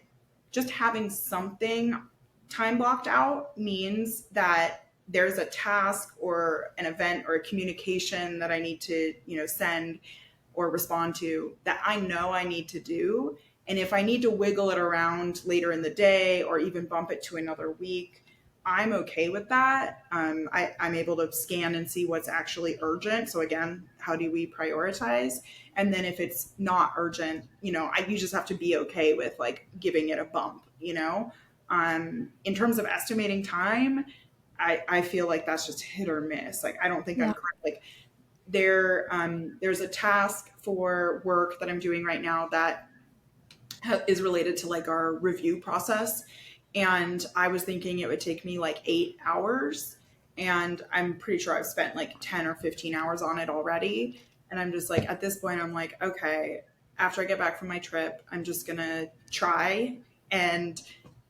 just having something time blocked out means that there's a task or an event or a communication that I need to, send or respond to that I know I need to do. And if I need to wiggle it around later in the day or even bump it to another week, I'm okay with that. I'm able to scan and see what's actually urgent. So again, how do we prioritize? And then if it's not urgent, you just have to be okay with like giving it a bump, in terms of estimating time, I feel like that's just hit or miss. Like, I don't think I'm correct. Like there's a task for work that I'm doing right now that is related to like our review process. And I was thinking it would take me like 8 hours. And I'm pretty sure I've spent like 10 or 15 hours on it already. And I'm just like, at this point, I'm like, okay, after I get back from my trip, I'm just going to try and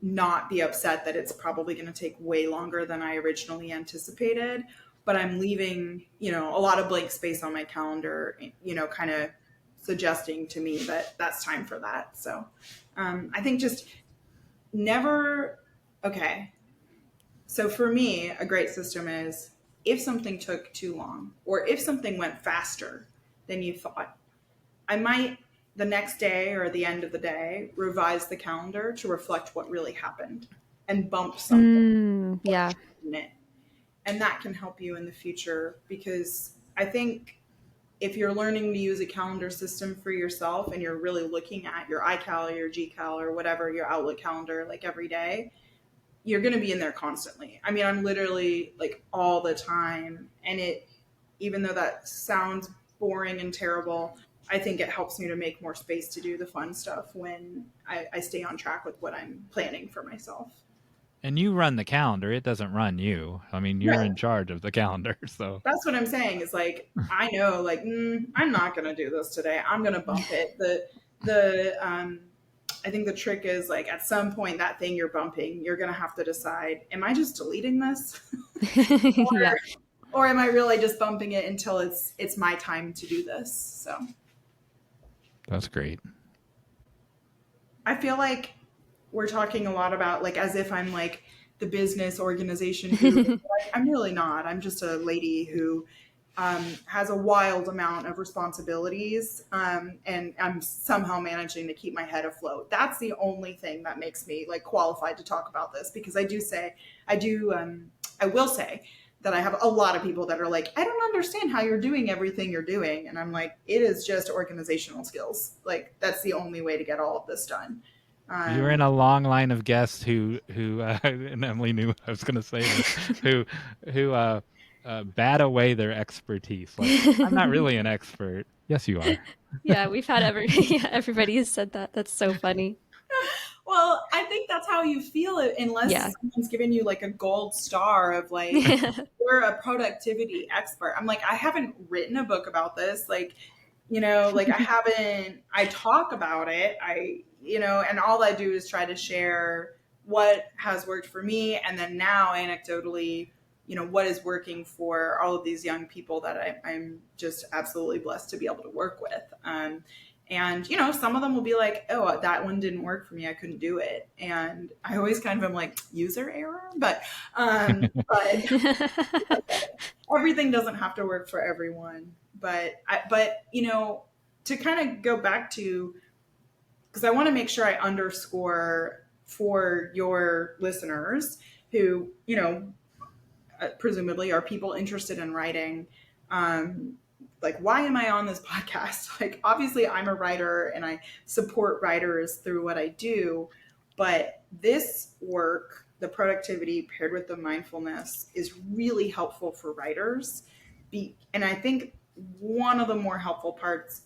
not be upset that it's probably going to take way longer than I originally anticipated. But I'm leaving, you know, a lot of blank space on my calendar, you know, kind of suggesting to me that that's time for that. So I think just never, okay. So for me, a great system is if something took too long or if something went faster than you thought, I might the next day or the end of the day revise the calendar to reflect what really happened and bump something. Yeah. And that can help you in the future, because I think if you're learning to use a calendar system for yourself and you're really looking at your iCal or your GCal or whatever, your Outlook calendar, like every day, you're going to be in there constantly. I mean, I'm literally like all the time. And it, even though that sounds boring and terrible, I think it helps me to make more space to do the fun stuff when I stay on track with what I'm planning for myself. And you run the calendar. It doesn't run you. I mean, you're in charge of the calendar. So that's what I'm saying is like, I know like, I'm not going to do this today. I'm going to bump it. I think the trick is like at some point that thing you're bumping, you're going to have to decide, am I just deleting this? or am I really just bumping it until it's my time to do this? So that's great. I feel like we're talking a lot about like as if I'm like the business organization who I'm really not. I'm just a lady who has a wild amount of responsibilities, and I'm somehow managing to keep my head afloat. That's the only thing that makes me like qualified to talk about this, because I will say that I have a lot of people that are like, I don't understand how you're doing everything you're doing. And I'm like, it is just organizational skills. Like that's the only way to get all of this done. You're in a long line of guests who and Emily knew I was going to say this, who bat away their expertise. Like, I'm not really an expert. Yes, you are. Yeah, we've had everybody has said that. That's so funny. Well, I think that's how you feel it, unless someone's given you like a gold star of like, you're a productivity expert. I'm like, I haven't written a book about this. Like, you know, like I talk about it. And all I do is try to share what has worked for me. And then now anecdotally, you know, what is working for all of these young people that I'm just absolutely blessed to be able to work with. And, you know, some of them will be like, oh, that one didn't work for me. I couldn't do it. And I always kind of am like, user error. But everything doesn't have to work for everyone. But you know, to kind of go back to, because I want to make sure I underscore for your listeners who, you know, presumably are people interested in writing, like, why am I on this podcast? Like, obviously I'm a writer and I support writers through what I do, but this work, the productivity paired with the mindfulness, is really helpful for writers. And I think one of the more helpful parts,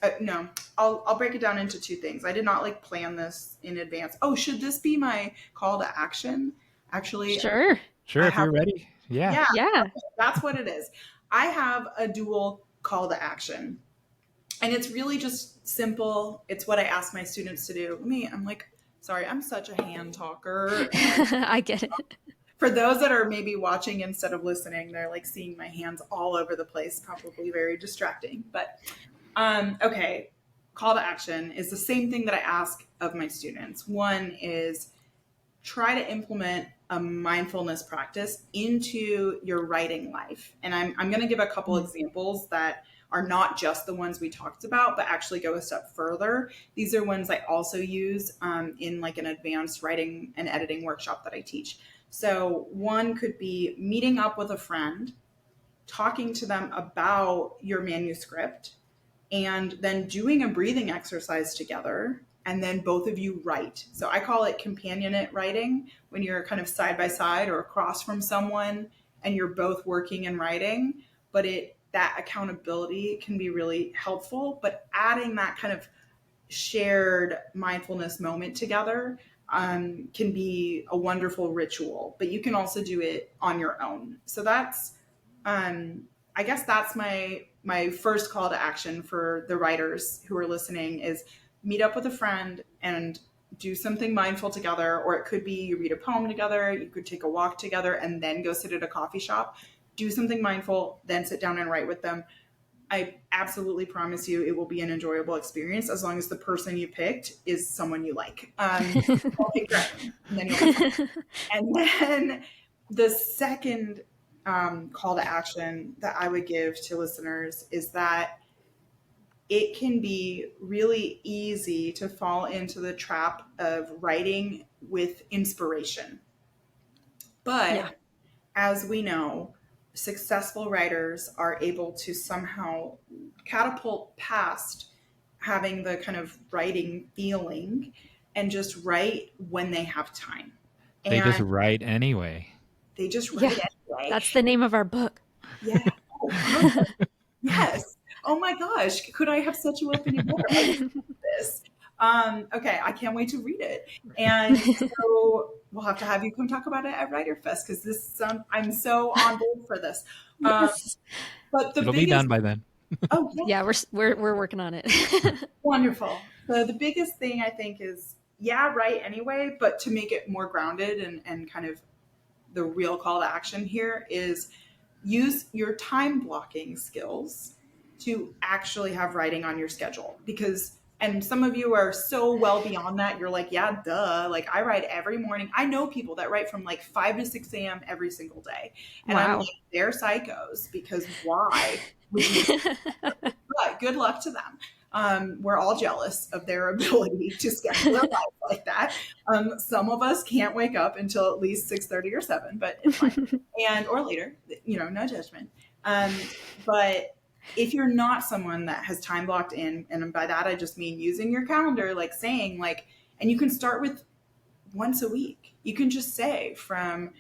I'll break it down into two things. I did not like plan this in advance. Oh, should this be my call to action? Actually, sure, if you're ready. Yeah. That's what it is. I have a dual call to action, and it's really just simple. It's what I ask my students to do. I'm like, sorry, I'm such a hand talker. I get it. For those that are maybe watching instead of listening, they're like seeing my hands all over the place, probably very distracting. But okay, call to action is the same thing that I ask of my students. One is try to implement a mindfulness practice into your writing life. And I'm going to give a couple examples that are not just the ones we talked about, but actually go a step further. These are ones I also use in like an advanced writing and editing workshop that I teach. So one could be meeting up with a friend, talking to them about your manuscript, and then doing a breathing exercise together. And then both of you write. So I call it companionate writing, when you're kind of side by side or across from someone and you're both working and writing. But that accountability can be really helpful. But adding that kind of shared mindfulness moment together can be a wonderful ritual, but you can also do it on your own. So that's, I guess that's my first call to action for the writers who are listening is meet up with a friend and do something mindful together. Or it could be you read a poem together, you could take a walk together and then go sit at a coffee shop, do something mindful, then sit down and write with them. I absolutely promise you it will be an enjoyable experience as long as the person you picked is someone you like. Okay, great. And then you'll be fine. And then the second call to action that I would give to listeners is that it can be really easy to fall into the trap of writing with inspiration. But as we know, successful writers are able to somehow catapult past having the kind of writing feeling and just write when they have time. They just write anyway. They just write anyway. That's the name of our book. Yeah. Oh, yes. Oh my gosh. Could I have such a opening book? This. Okay, I can't wait to read it. And so we'll have to have you come talk about it at Writer Fest because this I'm so on board for this. Yes. But it'll be done by then. Oh yeah, we're working on it. Wonderful. So the biggest thing I think is write anyway, but to make it more grounded and kind of the real call to action here is use your time blocking skills to actually have writing on your schedule and some of you are so well beyond that. You're like, yeah, duh. Like I write every morning. I know people that write from like 5 to 6 a.m. every single day. And wow. I'm like, they're psychos because why? But good luck to them. We're all jealous of their ability to schedule their life like that. Some of us can't wake up until at least 6:30 or 7, but it's fine. Or later, no judgment. But if you're not someone that has time blocked in, and by that I just mean using your calendar, like saying and you can start with once a week. You can just say from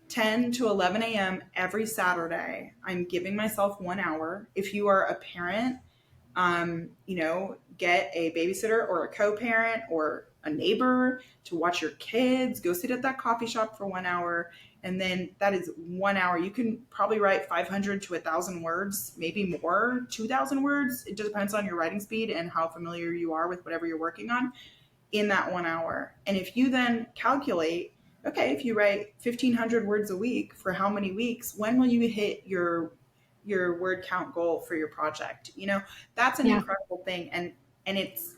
10 to 11 a.m. every Saturday, I'm giving myself 1 hour. If you are a parent, get a babysitter or a co-parent or a neighbor to watch your kids, go sit at that coffee shop for 1 hour. And then that is 1 hour. You can probably write 500 to 1,000 words, maybe more, 2,000 words. It just depends on your writing speed and how familiar you are with whatever you're working on in that 1 hour. And if you then calculate, okay, if you write 1,500 words a week for how many weeks, when will you hit your word count goal for your project? That's an incredible thing. And it's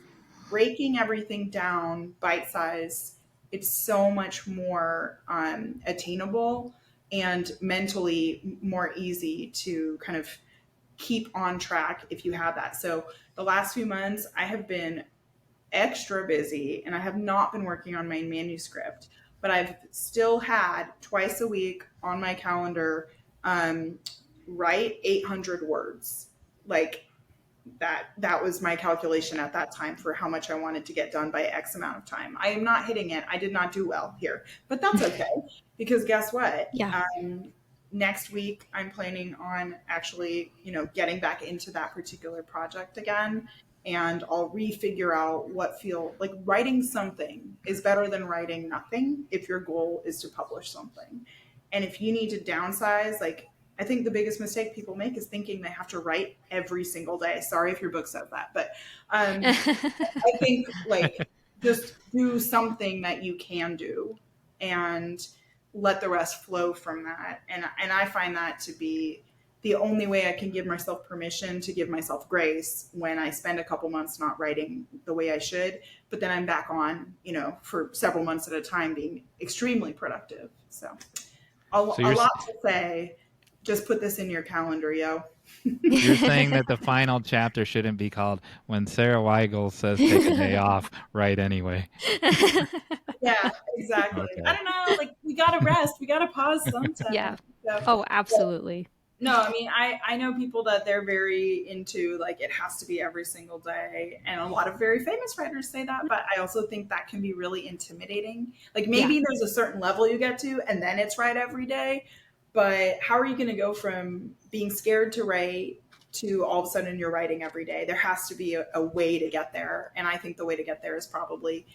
breaking everything down bite size. It's so much more attainable and mentally more easy to kind of keep on track if you have that. So the last few months I have been extra busy and I have not been working on my manuscript, but I've still had twice a week on my calendar, write 800 words. Like that was my calculation at that time for how much I wanted to get done by X amount of time. I am not hitting it. I did not do well here, but that's okay because guess what? Yeah. Next week I'm planning on actually, getting back into that particular project again. And I'll refigure out like writing something is better than writing nothing if your goal is to publish something. And if you need to downsize, I think the biggest mistake people make is thinking they have to write every single day. Sorry if your book says that, but I think just do something that you can do and let the rest flow from that. And I find that to be the only way I can give myself permission to give myself grace when I spend a couple months not writing the way I should, but then I'm back on, for several months at a time being extremely productive. So a lot to say. Just put this in your calendar, yo. You're saying that the final chapter shouldn't be called "When Sara Wigal Says Take a Day Off, Write Anyway." Yeah, exactly. Okay. I don't know. We gotta rest. We gotta pause sometimes. Yeah. So, oh, absolutely. No, I mean, I know people that they're very into it has to be every single day. And a lot of very famous writers say that, but I also think that can be really intimidating. Maybe there's a certain level you get to and then it's right every day. But how are you going to go from being scared to write to all of a sudden you're writing every day? There has to be a way to get there. And I think the way to get there is probably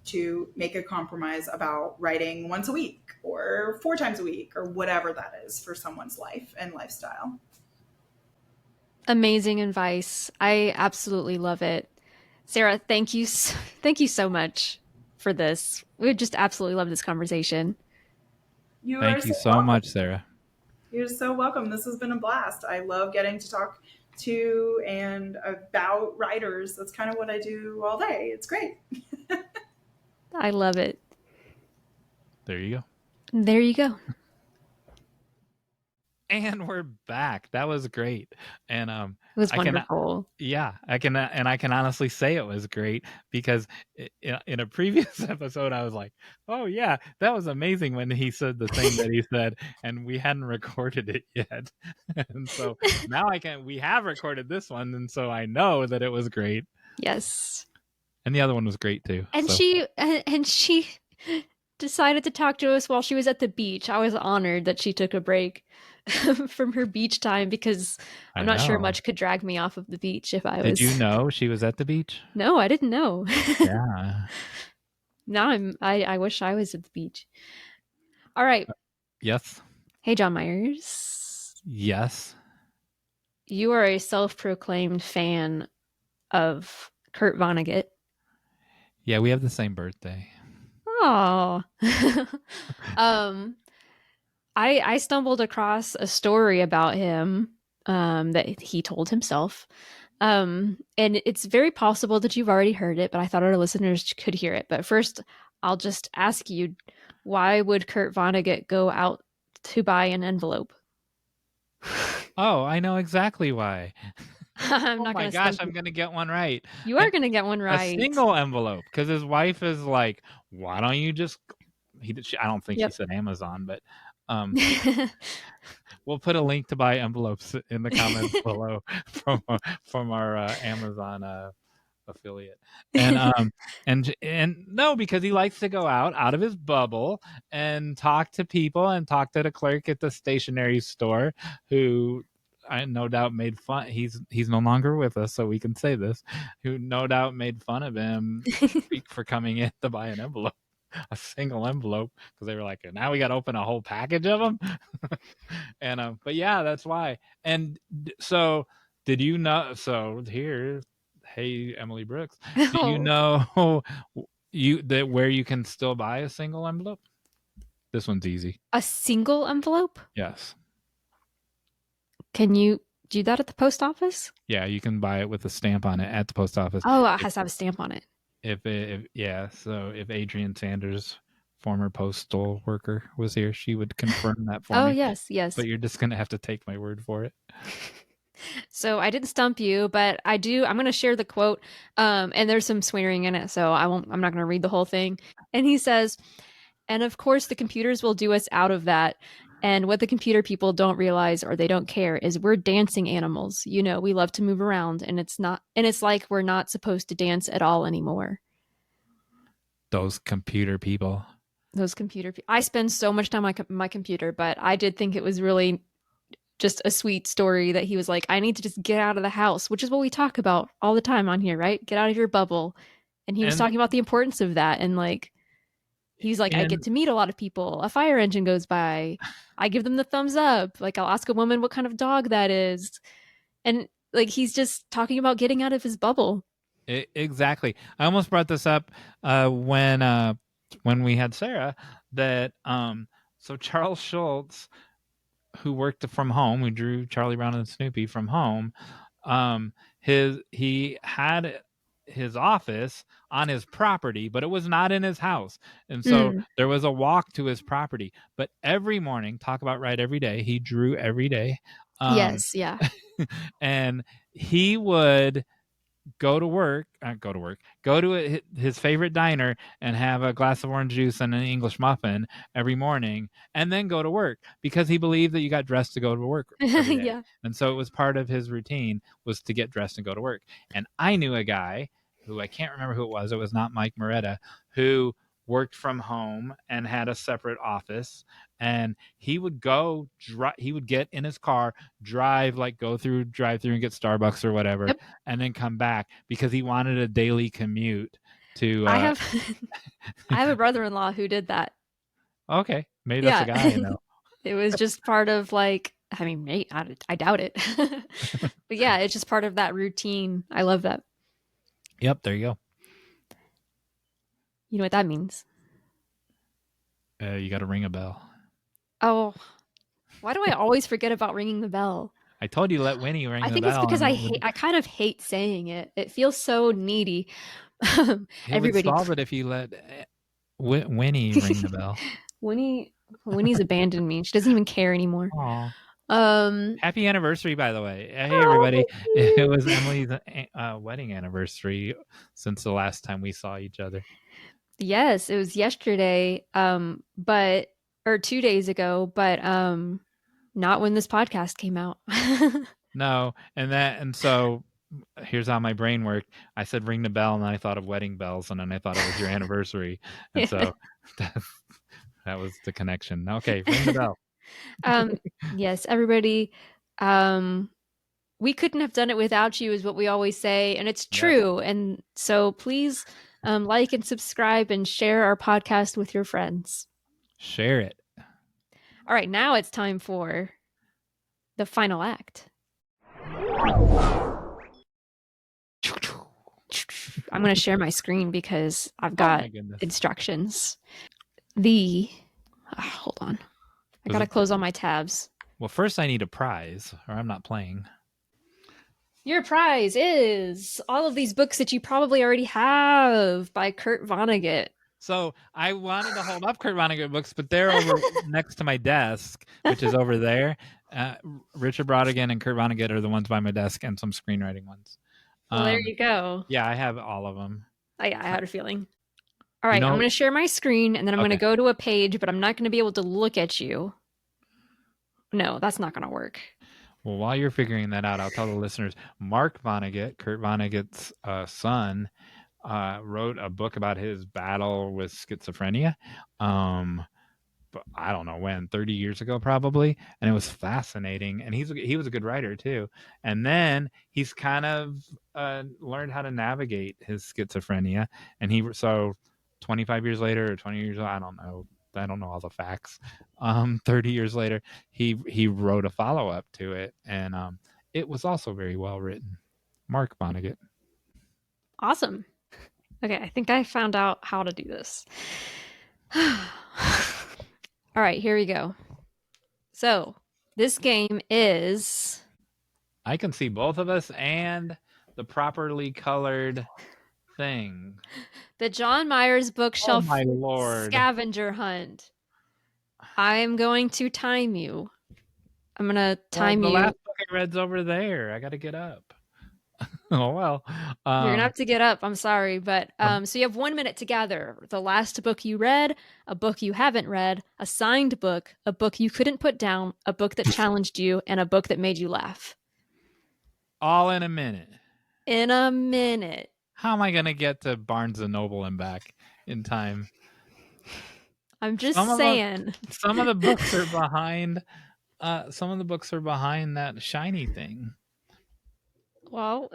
to make a compromise about writing once a week or 4 times a week or whatever that is for someone's life and lifestyle. Amazing advice. I absolutely love it. Sara, thank you so much for this. We just absolutely love this conversation. You are Thank you so so welcome. much, Sara. You're so welcome. This has been a blast. I love getting to talk to and about writers. That's kind of what I do all day. It's great. I love it. There you go. There you go. And we're back. That was great. And It was wonderful. I can honestly say it was great because in a previous episode I was like, oh yeah, that was amazing when he said the thing that he said, and we hadn't recorded it yet. And so now we have recorded this one, and so I know that it was great. Yes. And the other one was great too. And so. she decided to talk to us while she was at the beach. I was honored that she took a break from her beach time because I'm not sure much could drag me off of the beach if I was. Did you know she was at the beach? No, I didn't know. Yeah. Now I wish I was at the beach. All right. Yes. Hey, John Myers. Yes. You are a self-proclaimed fan of Kurt Vonnegut. Yeah, we have the same birthday. Oh. I stumbled across a story about him that he told himself. And it's very possible that you've already heard it, but I thought our listeners could hear it. But first, I'll just ask you, why would Kurt Vonnegut go out to buy an envelope? Oh, I know exactly why. I'm not my gosh, I'm going to get one right. You are going to get one right. A single envelope, because his wife is like, why don't you just... I don't think she said Amazon, but we'll put a link to buy envelopes in the comments below from our Amazon affiliate. And no, because he likes to go out of his bubble and talk to people and talk to the clerk at the stationery store who I no doubt made fun. He's no longer with us, so we can say this. Who no doubt made fun of him for coming in to buy an envelope. A single envelope, because they were like, now we got to open a whole package of them. And but yeah, that's why. And so did you know? So here, hey Emily Brooks, do you know where you can still buy a single envelope? This one's easy. A single envelope? Yes. Can you do that at the post office? Yeah, you can buy it with a stamp on it at the post office. Oh, it has to have a stamp on it. So if Adrian Sanders, former postal worker, was here, she would confirm that for me. Oh, yes. But you're just going to have to take my word for it. So I didn't stump you, but I'm going to share the quote. And there's some swearing in it, so I'm not going to read the whole thing. And he says, and of course the computers will do us out of that. And what the computer people don't realize or they don't care is we're dancing animals. You know, we love to move around, and it's like we're not supposed to dance at all anymore. Those computer people. I spend so much time on my computer, but I did think it was really just a sweet story that he was like, I need to just get out of the house, which is what we talk about all the time on here, right? Get out of your bubble. And he was talking about the importance of that. And like, he's like, I get to meet a lot of people. A fire engine goes by. I give them the thumbs up. Like, I'll ask a woman what kind of dog that is. And like, he's just talking about getting out of his bubble. Exactly. I almost brought this up when we had Sara, that so Charles Schulz, who worked from home, who drew Charlie Brown and Snoopy from home, he had his office on his property, but it was not in his house. And so there was a walk to his property. But every morning, talk about write every day, he drew every day. Yes, yeah. And he would go to his favorite diner and have a glass of orange juice and an English muffin every morning, and then go to work, because he believed that you got dressed to go to work every day. Yeah. And so it was part of his routine was to get dressed and go to work. And I knew a guy who, I can't remember who it was not Mike Moretta, who worked from home and had a separate office, and he would get in his car, drive and get Starbucks or whatever, and then come back, because he wanted a daily commute. to I have I have a brother-in-law who did that. okay, maybe that's a guy I know. It was just part of like, I mean, I doubt it. But yeah, it's just part of that routine. I love that. Yep, there you go. You know what that means? You got to ring a bell. Oh, why do I always forget about ringing the bell? I told you let Winnie ring I the think bell. it's because I kind of hate saying it. It feels so needy. It would solve it if you let Winnie ring the bell. Winnie's abandoned me. She doesn't even care anymore. Aww. Happy anniversary, by the way. Hey, everybody. It was Emily's wedding anniversary since the last time we saw each other. Yes, it was yesterday, or 2 days ago, but not when this podcast came out. No, and so here's how my brain worked. I said ring the bell, and then I thought of wedding bells, and then I thought it was your anniversary, and so that was the connection. Okay, ring the bell. Yes, everybody. We couldn't have done it without you, is what we always say, and it's true. Yes. And so please like and subscribe and share our podcast with your friends. Share it. All right, now it's time for the final act. I'm going to share my screen because I've got instructions. Hold on. I got to close all my tabs. Well, first I need a prize or I'm not playing. Your prize is all of these books that you probably already have by Kurt Vonnegut. So I wanted to hold up Kurt Vonnegut books, but they're over next to my desk, which is over there. Richard Brodigan and Kurt Vonnegut are the ones by my desk and some screenwriting ones. Well, there you go. Yeah, I have all of them. I had a feeling. All right, I'm going to share my screen, and then I'm going to go to a page, but I'm not going to be able to look at you. No, that's not going to work. Well, while you're figuring that out, I'll tell the listeners, Mark Vonnegut, Kurt Vonnegut's son, wrote a book about his battle with schizophrenia. But I don't know when, 30 years ago probably, and it was fascinating. And he was a good writer too. And then he's kind of learned how to navigate his schizophrenia. And so 25 years later or 20 years, I don't know all the facts. 30 years later, he wrote a follow-up to it, and it was also very well written. Mark Vonnegut. Awesome. Okay, I think I found out how to do this. All right, here we go. So this game is... I can see both of us and the properly colored thing. The John Myers Bookshelf Scavenger Hunt. I'm going to time you. I'm going to time you. The last book I read's over there. I got to get up. Oh, well. You're going to have to get up. I'm sorry. But so you have 1 minute to gather the last book you read, a book you haven't read, a signed book, a book you couldn't put down, a book that challenged you, and a book that made you laugh. All in a minute. In a minute. How am I going to get to Barnes & Noble and back in time? I'm just saying. Some of the books are behind. Some of the books are behind that shiny thing. Well.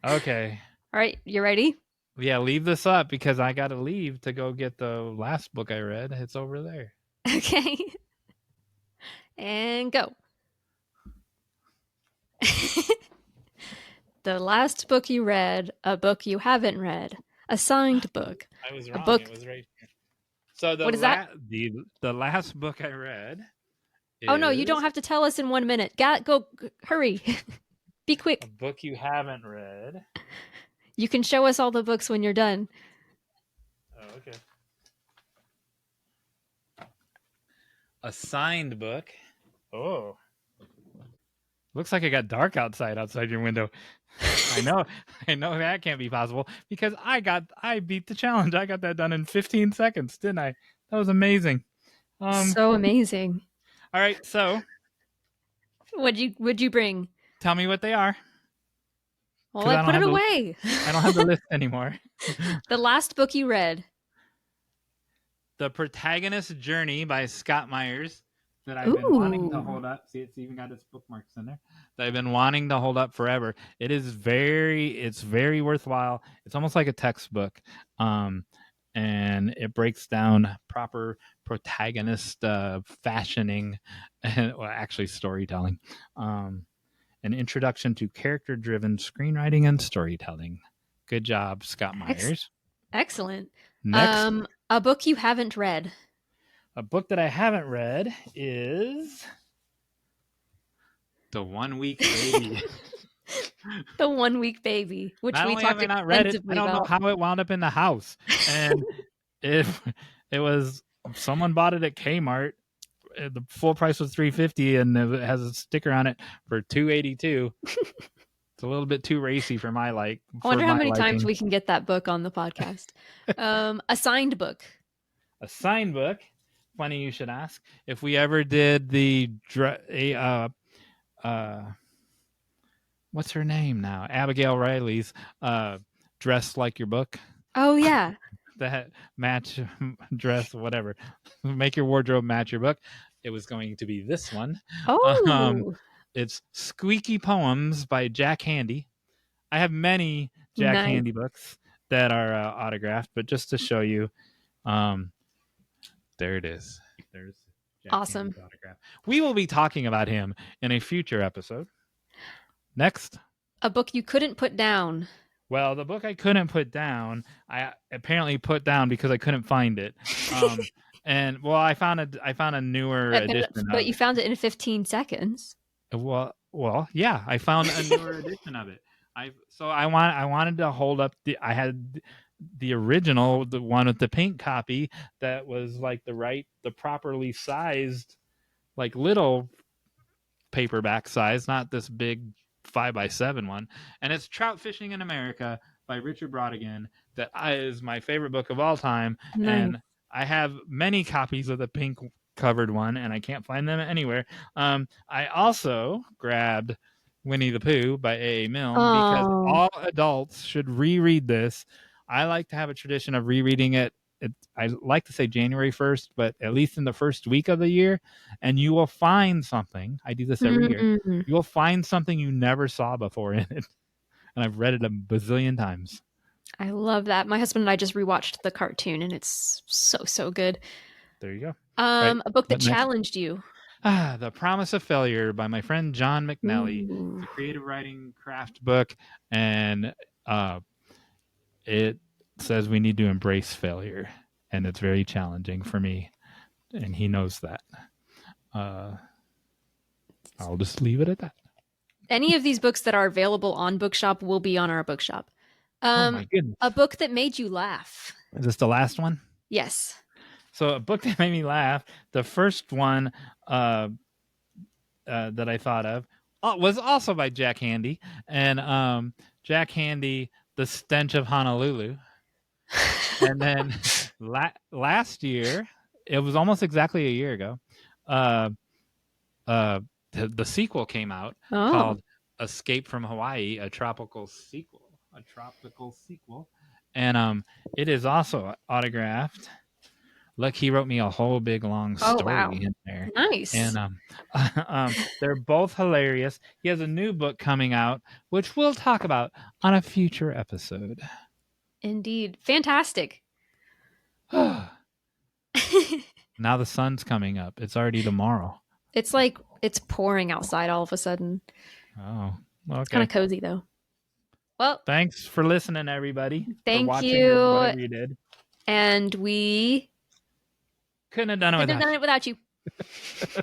Okay. All right. You ready? Yeah, leave this up because I got to leave to go get the last book I read. It's over there. Okay. And go. The last book you read, a book you haven't read, a signed book. I was wrong. A book... It was right here. So what is that? The last book I read is... Oh, no, you don't have to tell us in 1 minute. Go, hurry. Be quick. A book you haven't read. You can show us all the books when you're done. Oh, okay. A signed book. Oh. Looks like it got dark outside your window. I know that can't be possible because I beat the challenge. I got that done in 15 seconds, didn't I? That was amazing. So amazing. All right, so what'd you bring? Tell me what they are. Well, I put it away. I don't have the list anymore. The last book you read. The Protagonist's Journey by Scott Myers. that I've been wanting to Ooh. hold up. See, it's even got its bookmarks in there. That I've been wanting to hold up forever. It's very worthwhile. It's almost like a textbook, and it breaks down proper protagonist fashioning, and well, actually storytelling. An introduction to character-driven screenwriting and storytelling. Good job, Scott Myers. Excellent. Next, A book you haven't read. a book that I haven't read is The 1 Week Baby. The 1 Week Baby, which Not we only have talked I not read it, I extensively don't know about. how it wound up in the house. And if it was someone bought it at Kmart, the full price was $3.50, and it has a sticker on it for $2.82. It's a little bit too racy for my I wonder how many times liking. we can get that book on the podcast. A signed book. A signed book. Funny you should ask. If we ever did the what's her name now? Abigail Riley's Dress Like Your Book. Oh yeah. That match dress, whatever. Make your wardrobe match your book. It was going to be this one. Oh. It's Squeaky Poems by Jack Handy. I have many Jack Nice. Handy books that are autographed, but just to show you, there it is. There's Jack Awesome. Handy's autograph. We will be talking about him in a future episode. Next. A book you couldn't put down. Well, the book I couldn't put down, I apparently put down because I couldn't find it. And well, I found a newer edition. But you found it in 15 seconds. Well, yeah, I found a newer edition of it. I wanted to hold up I had the original, the one with the pink copy that was like the properly sized, like little paperback size, not this big 5x7 one. And it's Trout Fishing in America by Richard Brautigan. That is my favorite book of all time. Nice. And I have many copies of the pink covered one, and I can't find them anywhere. I also grabbed Winnie the Pooh by A.A. Milne because all adults should reread this. I like to have a tradition of rereading it. I like to say January 1st, but at least in the first week of the year, and you will find something. I do this every year. You will find something you never saw before in it. And I've read it a bazillion times. I love that. My husband and I just rewatched the cartoon, and it's so good. There you go. A book that challenged you. The Promise of Failure by my friend John McNally. It's a creative writing craft book, and it says we need to embrace failure, and it's very challenging for me, and he knows that. I'll just leave it at that. Any of these books that are available on Bookshop will be on our Bookshop. Oh my goodness. A book that made you laugh. Is this the last one? Yes. So a book that made me laugh, the first one that I thought of was also by Jack Handy, and Jack Handy, The Stench of Honolulu. And then last year, it was almost exactly a year ago, the sequel came out called Escape from Hawaii, a tropical sequel. And it is also autographed. Look, he wrote me a whole big long story in there. Nice. And they're both hilarious. He has a new book coming out, which we'll talk about on a future episode. Indeed. Fantastic. Now the sun's coming up. It's already tomorrow. It's like it's pouring outside all of a sudden. Oh, okay. It's kind of cozy though. Well, thanks for listening, everybody. Thank for watching you. Whatever you did. And we couldn't have done it without you. you.